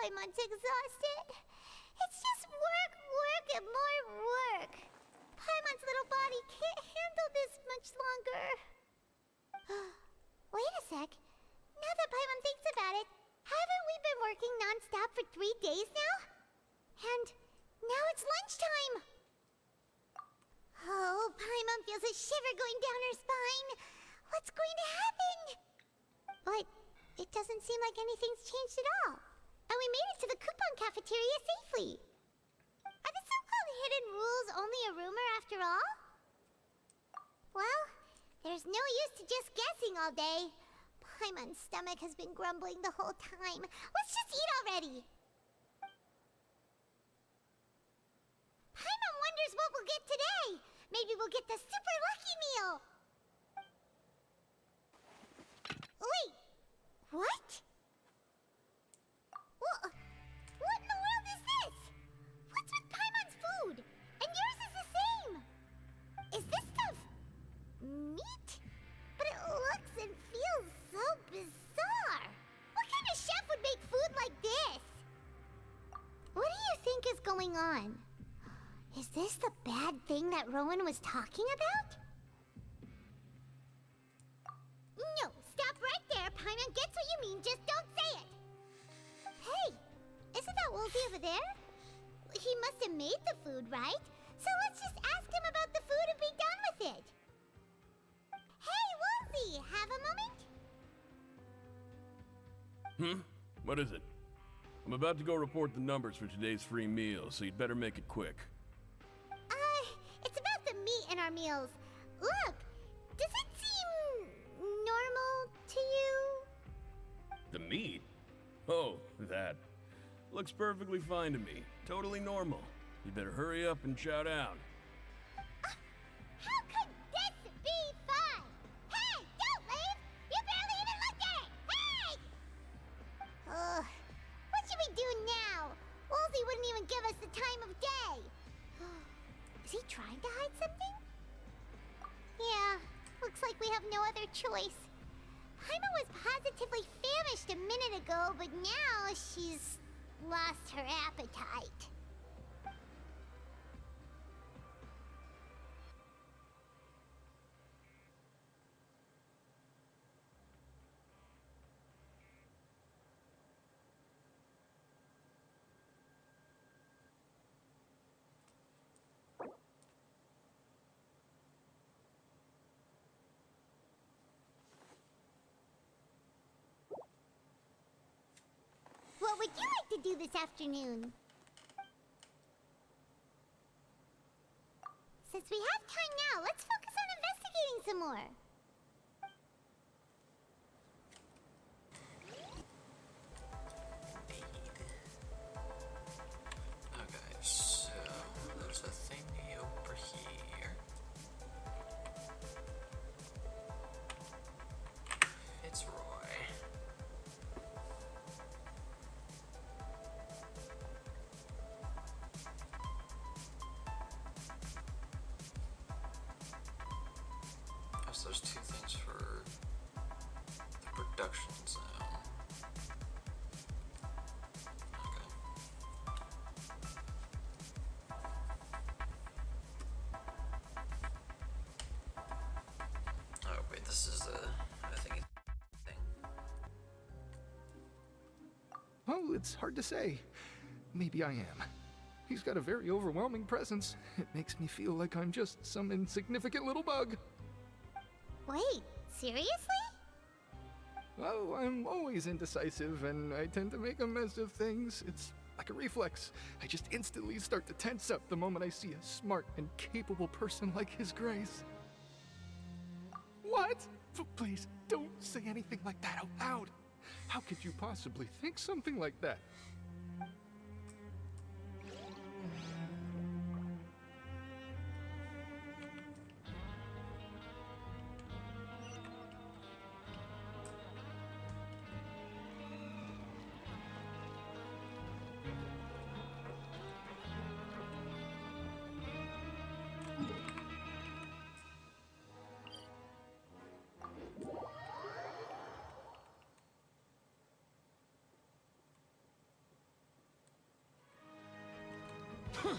Paimon's exhausted. It's just work, work, and more work. Paimon's little body can't handle this much longer. Wait a sec. Now that Paimon thinks about it, haven't we been working non-stop for 3 days now? And now it's lunchtime. Oh, Paimon feels a shiver going down her spine. What's going to happen? But it doesn't seem like anything's changed at all. And we made it to the coupon cafeteria safely. Are the so-called hidden rules only a rumor after all? Well, there's no use to just guessing all day. Paimon's stomach has been grumbling the whole time. Let's just eat already. Paimon wonders what we'll get today. Maybe we'll get the super lucky meal. Wait, what? What in the world is this? What's with Paimon's food? And yours is the same. Is this stuff meat? But it looks and feels so bizarre. What kind of chef would make food like this? What do you think is going on? Is this the bad thing that Rowan was talking about? No, stop right there. Paimon gets what you mean, just don't say it. Hey, isn't that Woolsey over there? He must have made the food, right? So let's just ask him about the food and be done with it. Hey, Woolsey, have a moment? What is it? I'm about to go report the numbers for today's free meal, so you'd better make it quick. It's about the meat in our meals. Look, does it seem normal to you? The meat? Oh, that. Looks perfectly fine to me. Totally normal. You better hurry up and chow down. How could this be fun? Hey, don't leave! You barely even looked at it! Hey! What should we do now? Woolsey wouldn't even give us the time of day. Is he trying to hide something? Yeah, looks like we have no other choice. Paimon was positively famished a minute ago, but now she's lost her appetite. What would you like to do this afternoon? Since we have time now, let's focus on investigating some more. Okay, so there's a thingy over here. It's Roy. So there's 2 things for the production zone. Okay. Oh wait, this is I think it's thing. Well, it's hard to say. Maybe I am. He's got a very overwhelming presence. It makes me feel like I'm just some insignificant little bug. Wait, seriously? Oh, I'm always indecisive, and I tend to make a mess of things. It's like a reflex. I just instantly start to tense up the moment I see a smart and capable person like His Grace. What? Please, don't say anything like that out loud. How could you possibly think something like that? Hey,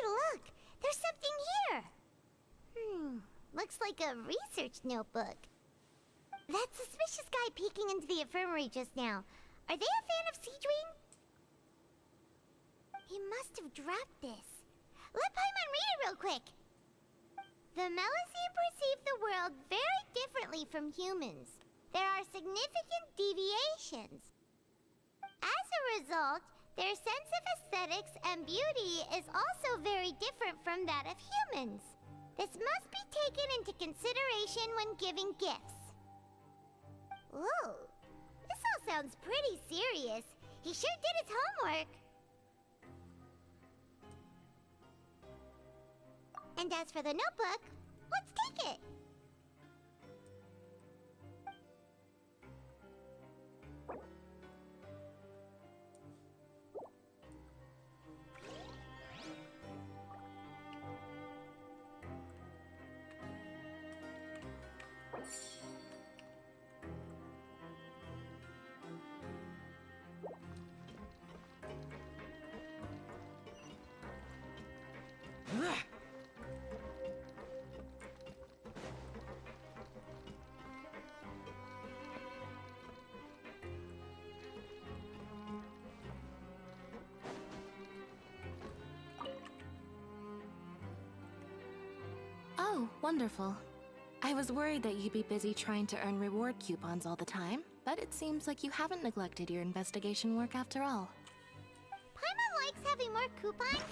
look! There's something here! Looks like a research notebook. That suspicious guy peeking into the infirmary just now. Are they a fan of Seedwing? He must have dropped this. Let Paimon read it real quick. The Melusine perceive the world very differently from humans. There are significant deviations. As a result, their sense of aesthetics and beauty is also very different from that of humans. This must be taken into consideration when giving gifts. Ooh, this all sounds pretty serious. He sure did his homework. And as for the notebook, let's take it. Oh, wonderful. I was worried that you'd be busy trying to earn reward coupons all the time, but it seems like you haven't neglected your investigation work after all. Paimon likes having more coupons.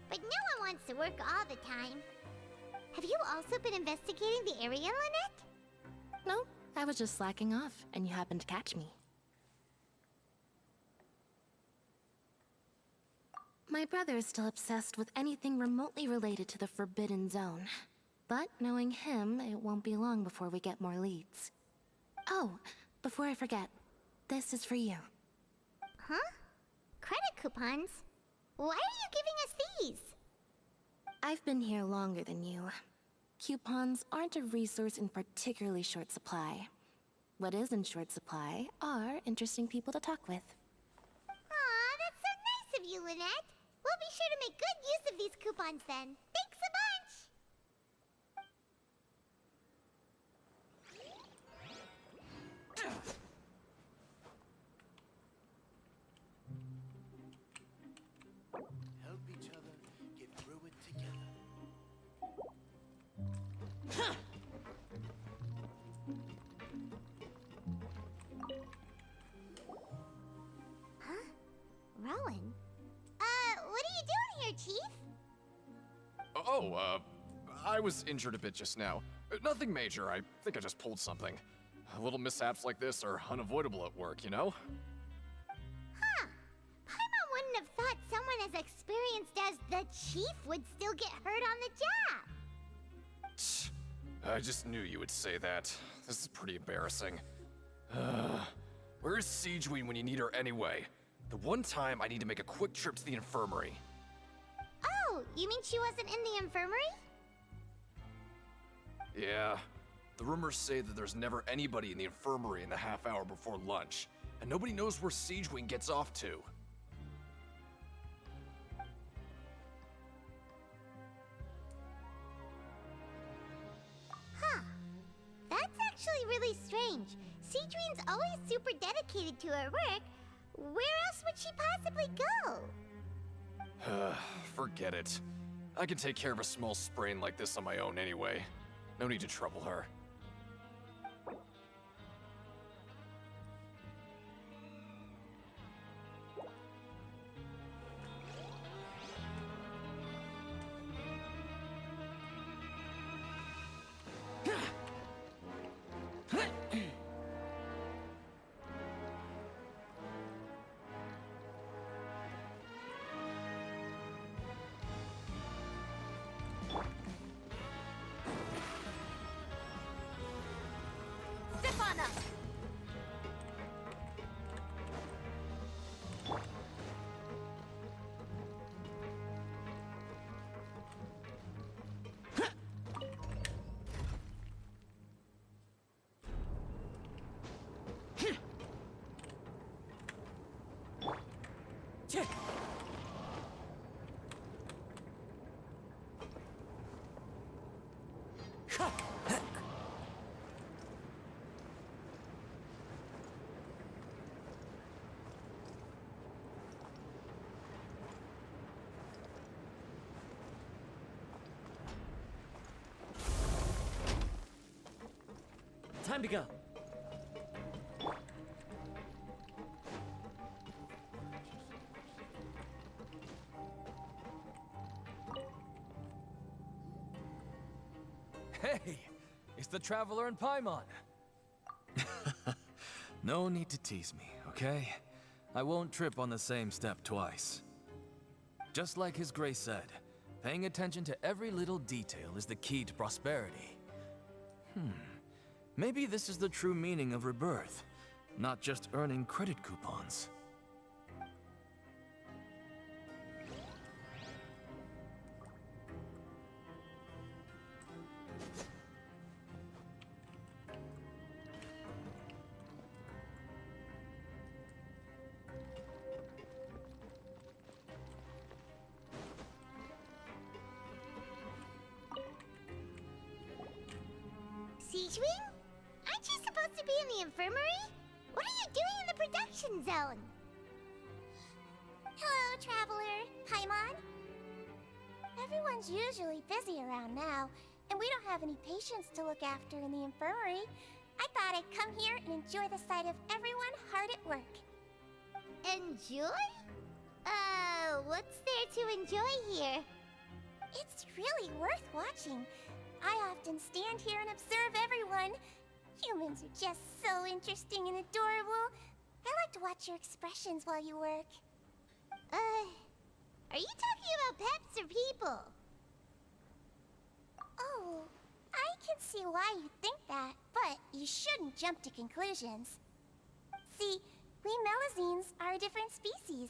But no one wants to work all the time. Have you also been investigating the area, Lynette? No, I was just slacking off, and you happened to catch me. My brother is still obsessed with anything remotely related to the Forbidden Zone. But knowing him, it won't be long before we get more leads. Oh, before I forget, this is for you. Huh? Credit coupons? Why are you giving us these? I've been here longer than you. Coupons aren't a resource in particularly short supply. What is in short supply are interesting people to talk with. Aw, that's so nice of you, Lynette. We'll be sure to make good use of these coupons then. Thanks a bunch! Help each other get through it together. Huh? Rowan? What are you doing here, Chief? Oh, I was injured a bit just now. Nothing major, I think I just pulled something. Little mishaps like this are unavoidable at work, you know? Huh. Paimon wouldn't have thought someone as experienced as the Chief would still get hurt on the job. I just knew you would say that. This is pretty embarrassing. Where's Siegeween when you need her anyway? The one time I need to make a quick trip to the infirmary. Oh, you mean she wasn't in the infirmary? Yeah. The rumors say that there's never anybody in the infirmary in the half hour before lunch, and nobody knows where Siegeween gets off to. Huh. That's actually really strange. Siegeween's always super dedicated to her work. Where else would she possibly go? Forget it. I can take care of a small sprain like this on my own anyway. No need to trouble her. Time to go. Hey, it's the Traveler and Paimon. No need to tease me, okay? I won't trip on the same step twice. Just like His Grace said, paying attention to every little detail is the key to prosperity. Maybe this is the true meaning of rebirth, not just earning credit coupons. Siegewing? Aren't you supposed to be in the infirmary? What are you doing in the production zone? Hello, Traveler. Paimon. Everyone's usually busy around now, and we don't have any patients to look after in the infirmary. I thought I'd come here and enjoy the sight of everyone hard at work. Enjoy? What's there to enjoy here? It's really worth watching. I often stand here and observe everyone. Humans are just so interesting and adorable. I like to watch your expressions while you work. Are you talking about pets or people? Oh, I can see why you think that, but you shouldn't jump to conclusions. See, we Melazines are a different species,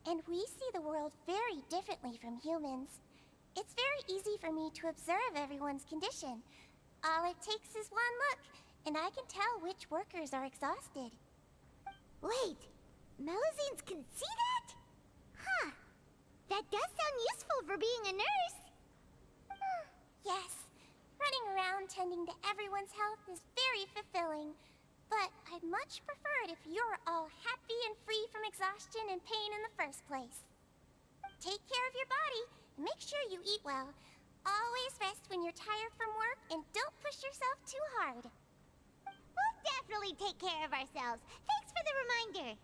and we see the world very differently from humans. It's very easy for me to observe everyone's condition. All it takes is one look, and I can tell which workers are exhausted. Wait, Melazines can see that? Huh. That does sound useful for being a nurse. Yes, running around tending to everyone's health is very fulfilling. But I'd much prefer it if you're all happy and free from exhaustion and pain in the first place. Take care of your body. Make sure you eat well. Always rest when you're tired from work, and don't push yourself too hard. We'll definitely take care of ourselves. Thanks for the reminder.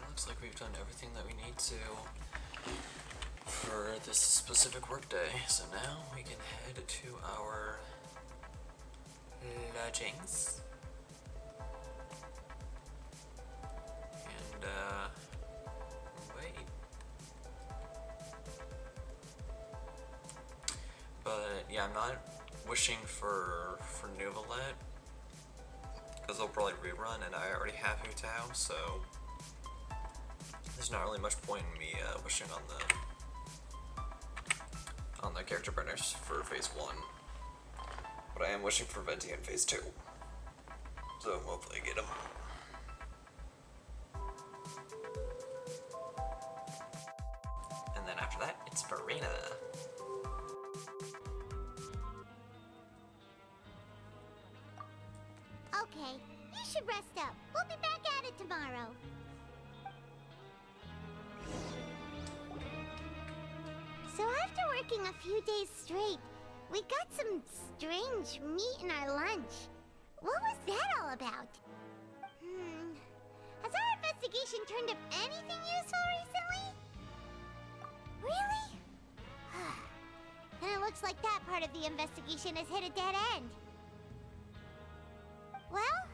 Looks like we've done everything that we need to for this specific workday. So now we can head to our lodgings. And wait. But yeah, I'm not wishing for Nuvalet, because they'll probably rerun, and I already have Hu Tao, so there's not really much point in me wishing on the character burners for phase 1. But I am wishing for Venti in phase 2. So hopefully I get them. And then after that, it's Farina. Okay, you should rest up. We'll be back at it tomorrow. So after working a few days straight, we got some strange meat in our lunch. What was that all about? Has our investigation turned up anything useful recently? Really? And it looks like that part of the investigation has hit a dead end. Well,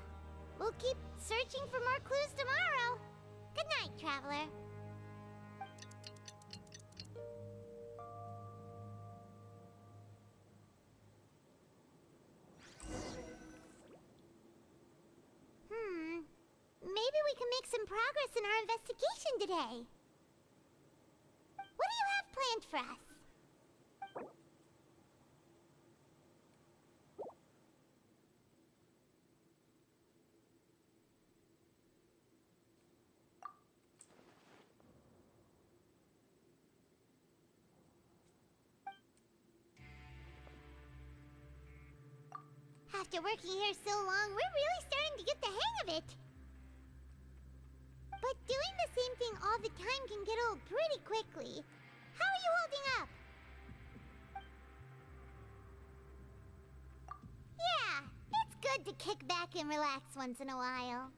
keep searching for more clues tomorrow. Good night, Traveler. Maybe we can make some progress in our investigation today. What do you have planned for us? After working here so long, we're really starting to get the hang of it. But doing the same thing all the time can get old pretty quickly. How are you holding up? Yeah, it's good to kick back and relax once in a while.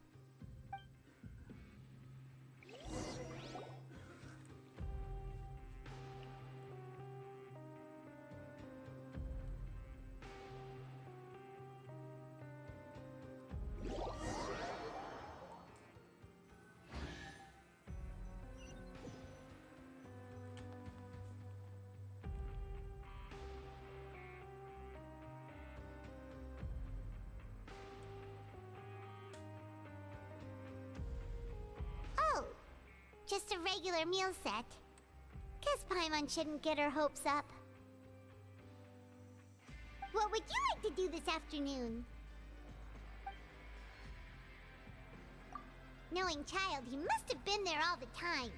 Oh, just a regular meal set. Guess Paimon shouldn't get her hopes up. What would you like to do this afternoon? Knowing Child, he must have been there all the time.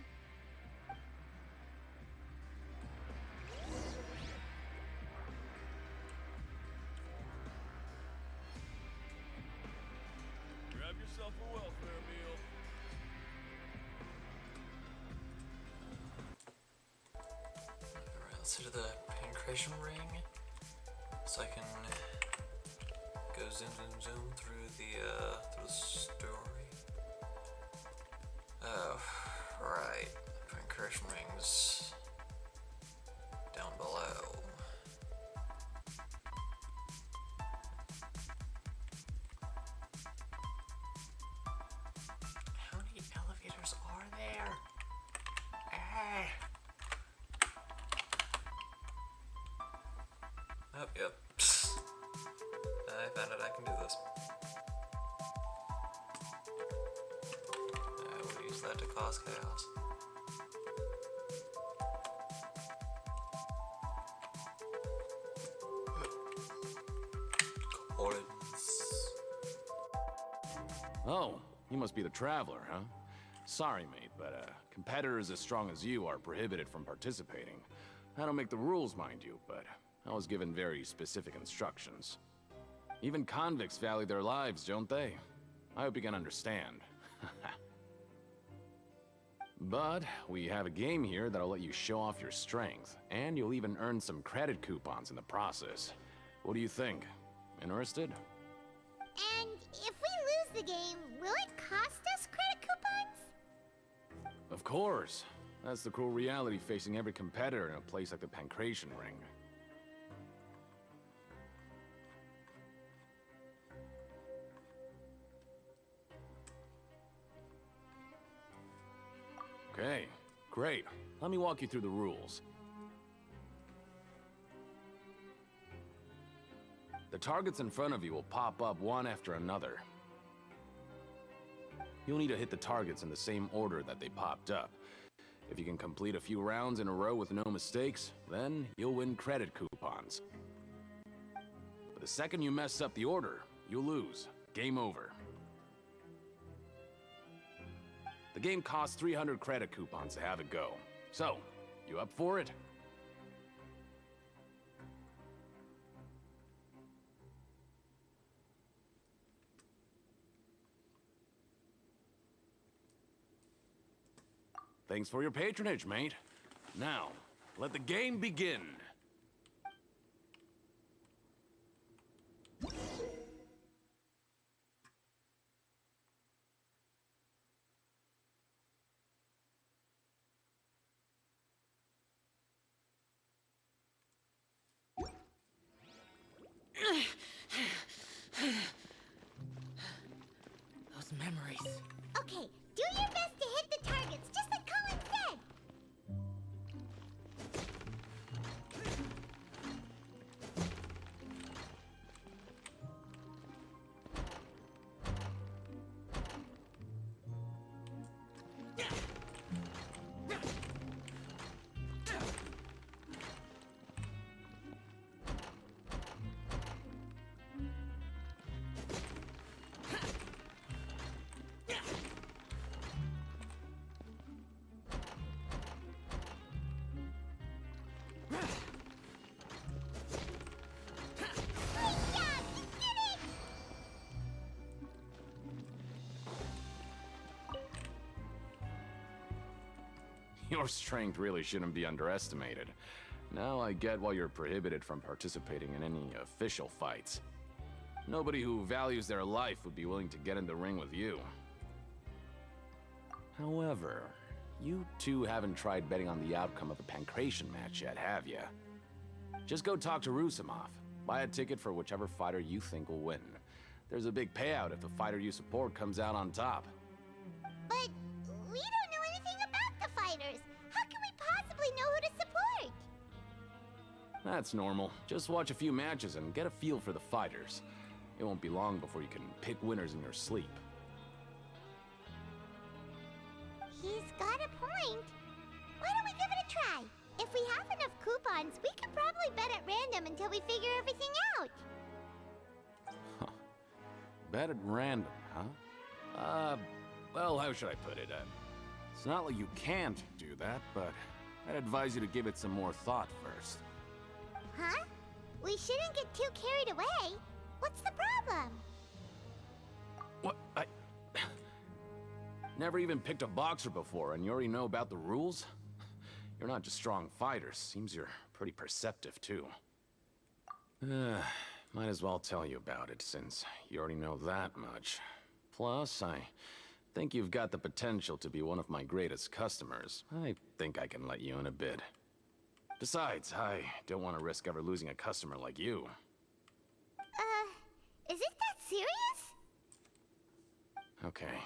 Grab yourself a welfare meal. Alright, let's head to the pancreation ring. So I can go zoom through the story. Oh, right. Pancreation rings down below. How many elevators are there? Ah. Oh, yep. I found it, I can do this. I will use that to cause chaos. Oh, you must be the Traveler, huh? Sorry, mate, but competitors as strong as you are prohibited from participating. I don't make the rules, mind you, but I was given very specific instructions. Even convicts value their lives, don't they? I hope you can understand. But we have a game here that'll let you show off your strength, and you'll even earn some credit coupons in the process. What do you think? Interested? And if we lose the game, will it cost us credit coupons? Of course. That's the cruel reality facing every competitor in a place like the Pancreation Ring. Okay, great. Let me walk you through the rules. The targets in front of you will pop up one after another. You'll need to hit the targets in the same order that they popped up. If you can complete a few rounds in a row with no mistakes, then you'll win credit coupons. But the second you mess up the order, you'll lose. Game over. The game costs 300 credit coupons to have it go. So, you up for it? Thanks for your patronage, mate. Now, let the game begin. Your strength really shouldn't be underestimated. Now I get why you're prohibited from participating in any official fights. Nobody who values their life would be willing to get in the ring with you. However, you two haven't tried betting on the outcome of a Pancration match yet, have you? Just go talk to Rusimov. Buy a ticket for whichever fighter you think will win. There's a big payout if the fighter you support comes out on top. But we don't know anything about the fighters. How can we possibly know who to support? That's normal. Just watch a few matches and get a feel for the fighters. It won't be long before you can pick winners in your sleep. He's got a point. Why don't we give it a try? If we have enough coupons, we could probably bet at random until we figure everything out. Bet at random, huh? Well, how should I put it? It's not like you can't do that, but I'd advise you to give it some more thought first. Huh? We shouldn't get too carried away. What's the problem? What? I never even picked a boxer before, and you already know about the rules? You're not just strong fighters. Seems you're pretty perceptive, too. Might as well tell you about it, since you already know that much. Plus, I think you've got the potential to be one of my greatest customers. I think I can let you in a bid. Besides, I don't want to risk ever losing a customer like you. Is it that serious? Okay.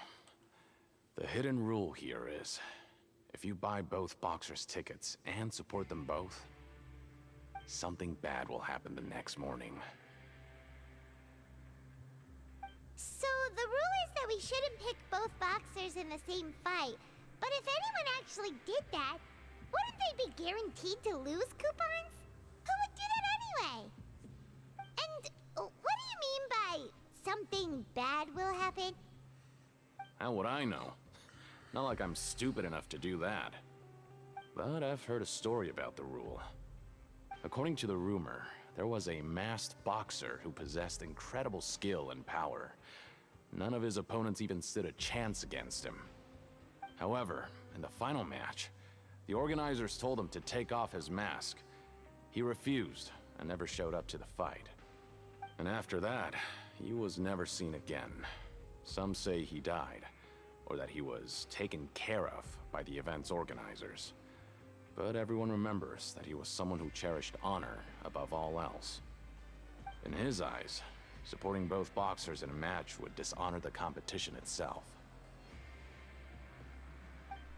The hidden rule here is, if you buy both boxers' tickets and support them both, something bad will happen the next morning. So the rule is that we shouldn't pick both boxers in the same fight. But if anyone actually did that, wouldn't they be guaranteed to lose coupons? Who would do that anyway? And what do you mean by something bad will happen? How would I know? Not like I'm stupid enough to do that. But I've heard a story about the rule. According to the rumor, there was a masked boxer who possessed incredible skill and power. None of his opponents even stood a chance against him. However, in the final match, the organizers told him to take off his mask. He refused and never showed up to the fight. And after that, he was never seen again. Some say he died, or that he was taken care of by the event's organizers. But everyone remembers that he was someone who cherished honor above all else. In his eyes, supporting both boxers in a match would dishonor the competition itself.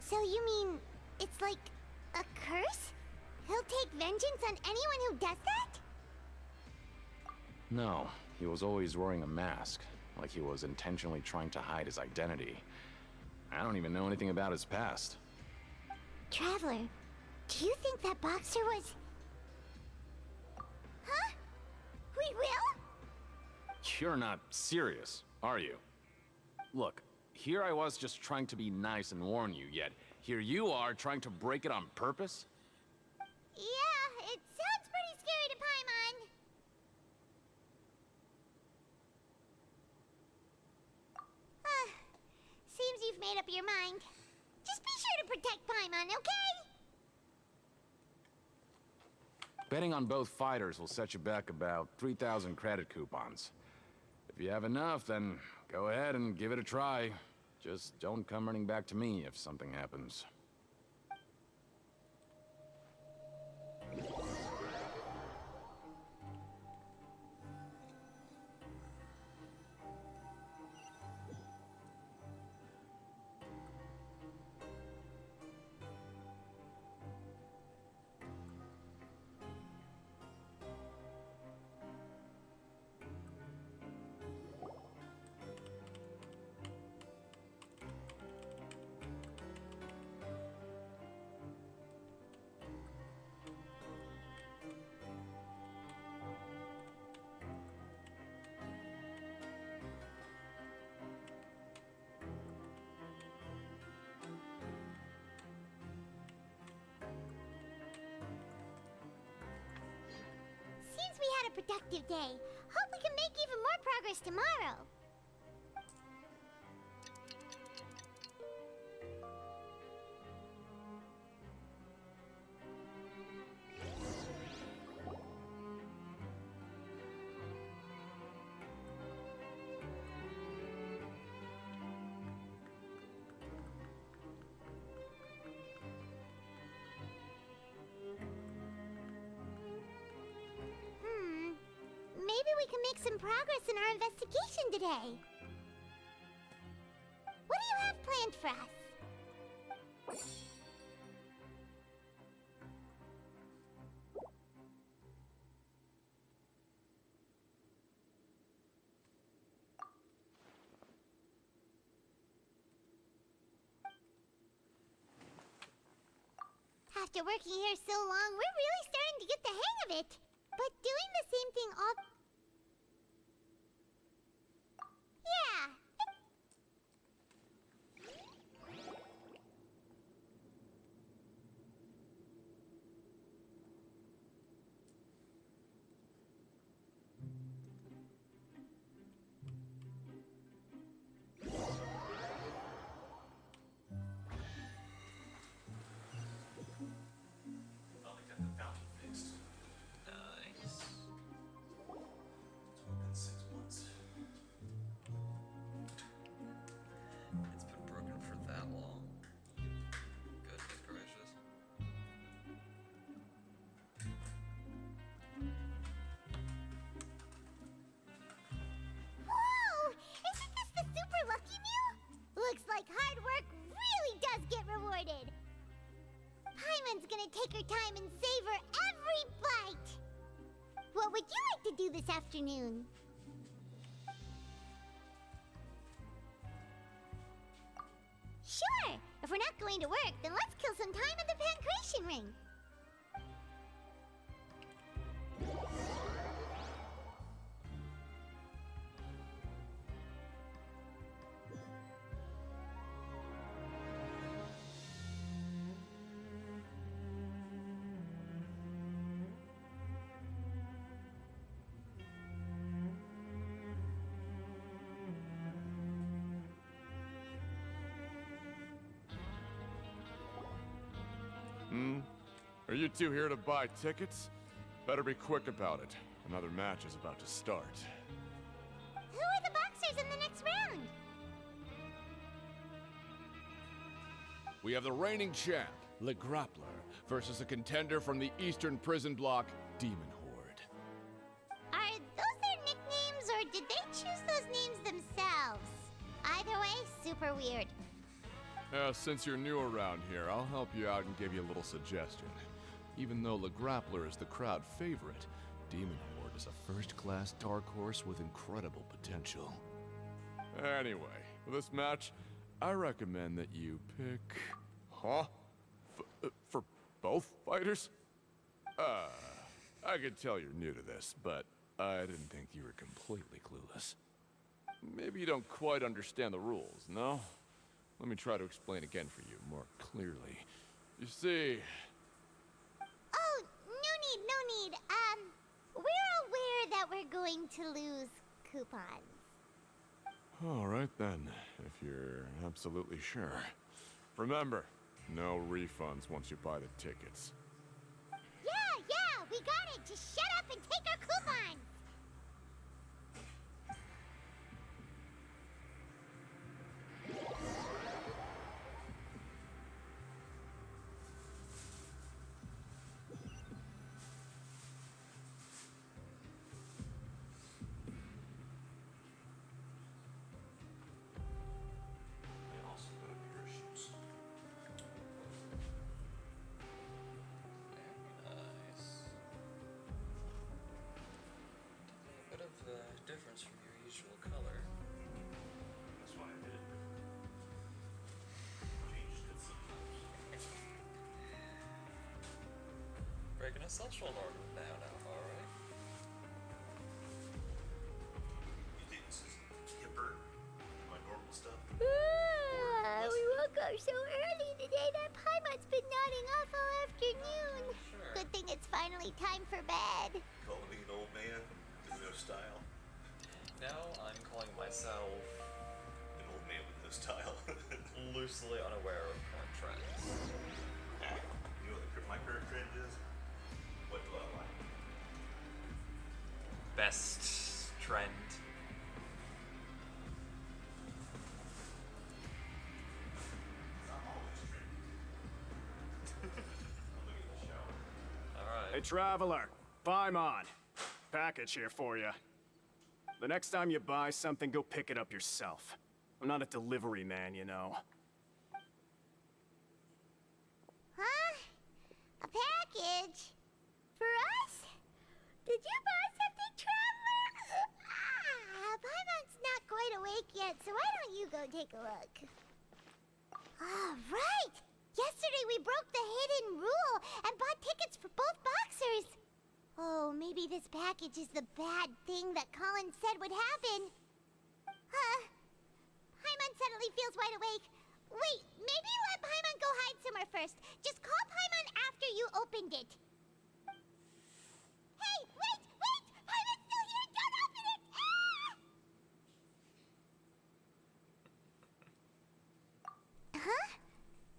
So you mean it's like a curse? He'll take vengeance on anyone who does that? No, he was always wearing a mask, like he was intentionally trying to hide his identity. I don't even know anything about his past. Traveler, do you think that boxer was... Huh? We will? You're not serious, are you? Look, here I was just trying to be nice and warn you, yet here you are trying to break it on purpose? Yeah, it sounds pretty scary to Paimon. Seems you've made up your mind. Just be sure to protect Paimon, okay? Betting on both fighters will set you back about 3,000 credit coupons. If you have enough, then go ahead and give it a try. Just don't come running back to me if something happens. Seems we had a productive day. Hope we can make even more progress tomorrow. some progress in our investigation today. What do you have planned for us? After working here so long, we're really starting to get the hang of it. But doing the same thing all... Yeah. Finally got the fountain fixed. Nice. It's been 6 months. It's been broken for that long. Goodness gracious. Whoa! Isn't this the super lucky meal? Looks like hard work really does get rewarded. Paimon's gonna take her time and savor every bite. What would you like to do this afternoon? Sure! If we're not going to work, then let's kill some time at the Pancration Ring. Are you two here to buy tickets? Better be quick about it. Another match is about to start. Who are the boxers in the next round? We have the reigning champ, Le Grappler, versus a contender from the Eastern Prison Block, Demon Horde. Are those their nicknames, or did they choose those names themselves? Either way, super weird. Since you're new around here, I'll help you out and give you a little suggestion. Even though Le Grappler is the crowd favorite, Demon Horde is a first-class dark horse with incredible potential. Anyway, for this match, I recommend that you pick... Huh? For both fighters? I can tell you're new to this, but I didn't think you were completely clueless. Maybe you don't quite understand the rules, no? Let me try to explain again for you more clearly. You see... Oh, no need. We're aware that we're going to lose coupons. All right then, if you're absolutely sure. Remember, no refunds once you buy the tickets. Yeah, we got it. Just shut up and take our coupons. Difference from your usual color. That's why I did it. Changed it sometimes. Breaking a social norm now, alright? You think this is hipper than my normal stuff? We woke up so early today that Paimon's been nodding off all afternoon. Sure. Good thing it's finally time for bed. Calling me an old man with no style. Now I'm calling myself An old man with no style. loosely unaware of current trends. You know what my current trend is? What do I like? Best trend. I'm always trending. I'm looking in the shower. Alright. Hey, Traveler. Paimon. Package here for you. The next time you buy something, go pick it up yourself. I'm not a delivery man, you know. Huh? A package? For us? Did you buy something, Traveler? Paimon's not quite awake yet, so why don't you go take a look? Ah, right! Yesterday we broke the hidden rule and bought tickets for both boxers. Oh, maybe this package is the bad thing that Colin said would happen. Paimon suddenly feels wide awake. Wait, maybe let Paimon go hide somewhere first. Just call Paimon after you opened it. Hey, wait! Paimon's still here! Don't open it! Huh?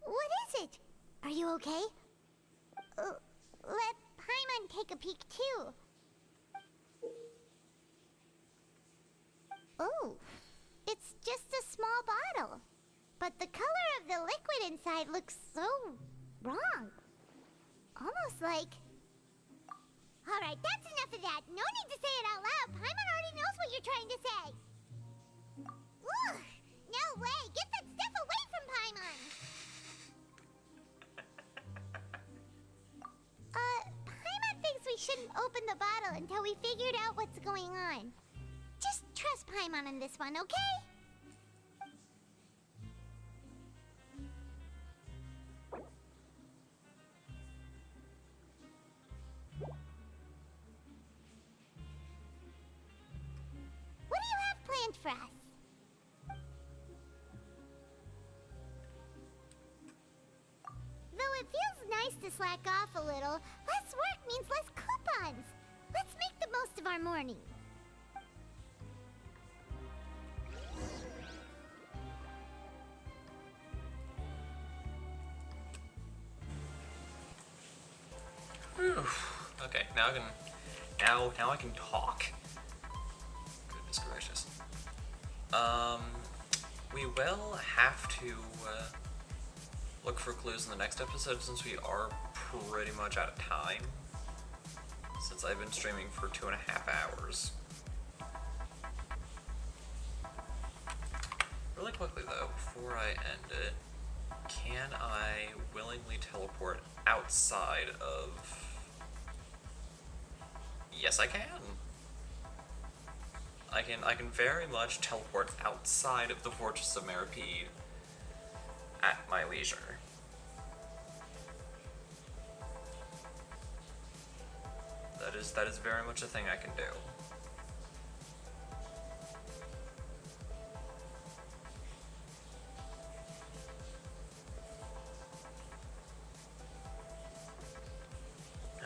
What is it? Are you okay? Let Paimon take a peek too. Oh, it's just a small bottle. But the color of the liquid inside looks so wrong. Almost like... Alright, that's enough of that. No need to say it out loud. Paimon already knows what you're trying to say. Ugh! No way! Get that stuff away from Paimon! Paimon thinks we shouldn't open the bottle until we figured out what's going on. Just trust Paimon on this one, okay? What do you have planned for us? Though it feels nice to slack off a little, less work means less coupons. Let's make the most of our morning. Whew. Okay, now I can talk. Goodness gracious. We will have to look for clues in the next episode since we are pretty much out of time. Since I've been streaming for 2.5 hours. Really quickly though, before I end it, can I willingly teleport outside of... Yes, I can. I can very much teleport outside of the Fortress of Meripede at my leisure. That is very much a thing I can do.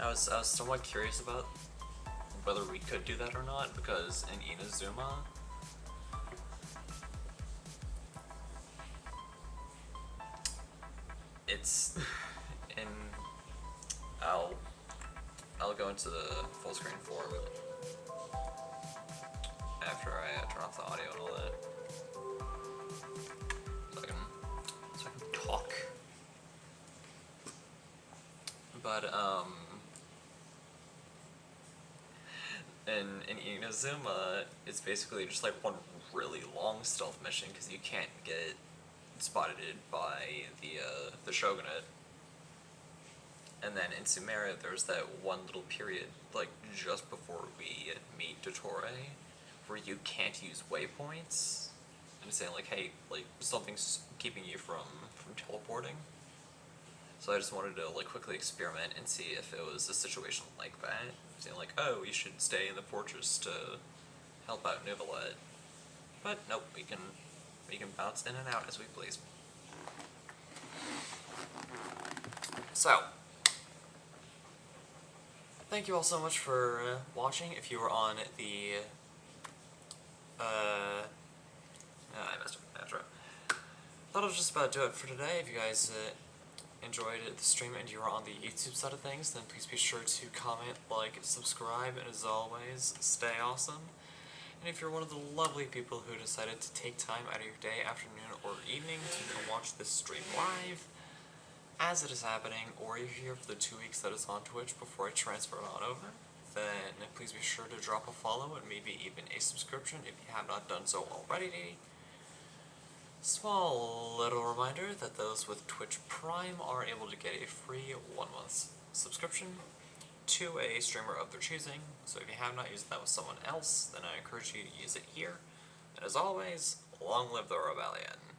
I was somewhat curious about whether we could do that or not, because in Inazuma, it's in... I'll go into the full screen form after I turn off the audio and all that, so I can talk. But in Inazuma, it's basically just like one really long stealth mission because you can't get spotted by the Shogunate. And then in Sumeria, there's that one little period, like just before we meet Dottore, where you can't use waypoints. And saying like, hey, like something's keeping you from teleporting. So I just wanted to like quickly experiment and see if it was a situation like that. Saying like, oh, you should stay in the fortress to help out Nivelet. But nope, we can bounce in and out as we please. So, thank you all so much for watching. If you were on the I messed up. That's right. Thought I was just about to do it for today. If you guys enjoyed the stream and you were on the YouTube side of things, then please be sure to comment, like, subscribe, and as always, stay awesome. And if you're one of the lovely people who decided to take time out of your day, afternoon, or evening to come watch this stream live as it is happening, or you're here for the 2 weeks that it's on Twitch before I transfer it on over, then please be sure to drop a follow and maybe even a subscription if you have not done so already. Small little reminder that those with Twitch Prime are able to get a free 1 month subscription to a streamer of their choosing, so if you have not used that with someone else, then I encourage you to use it here. And as always, long live the rebellion.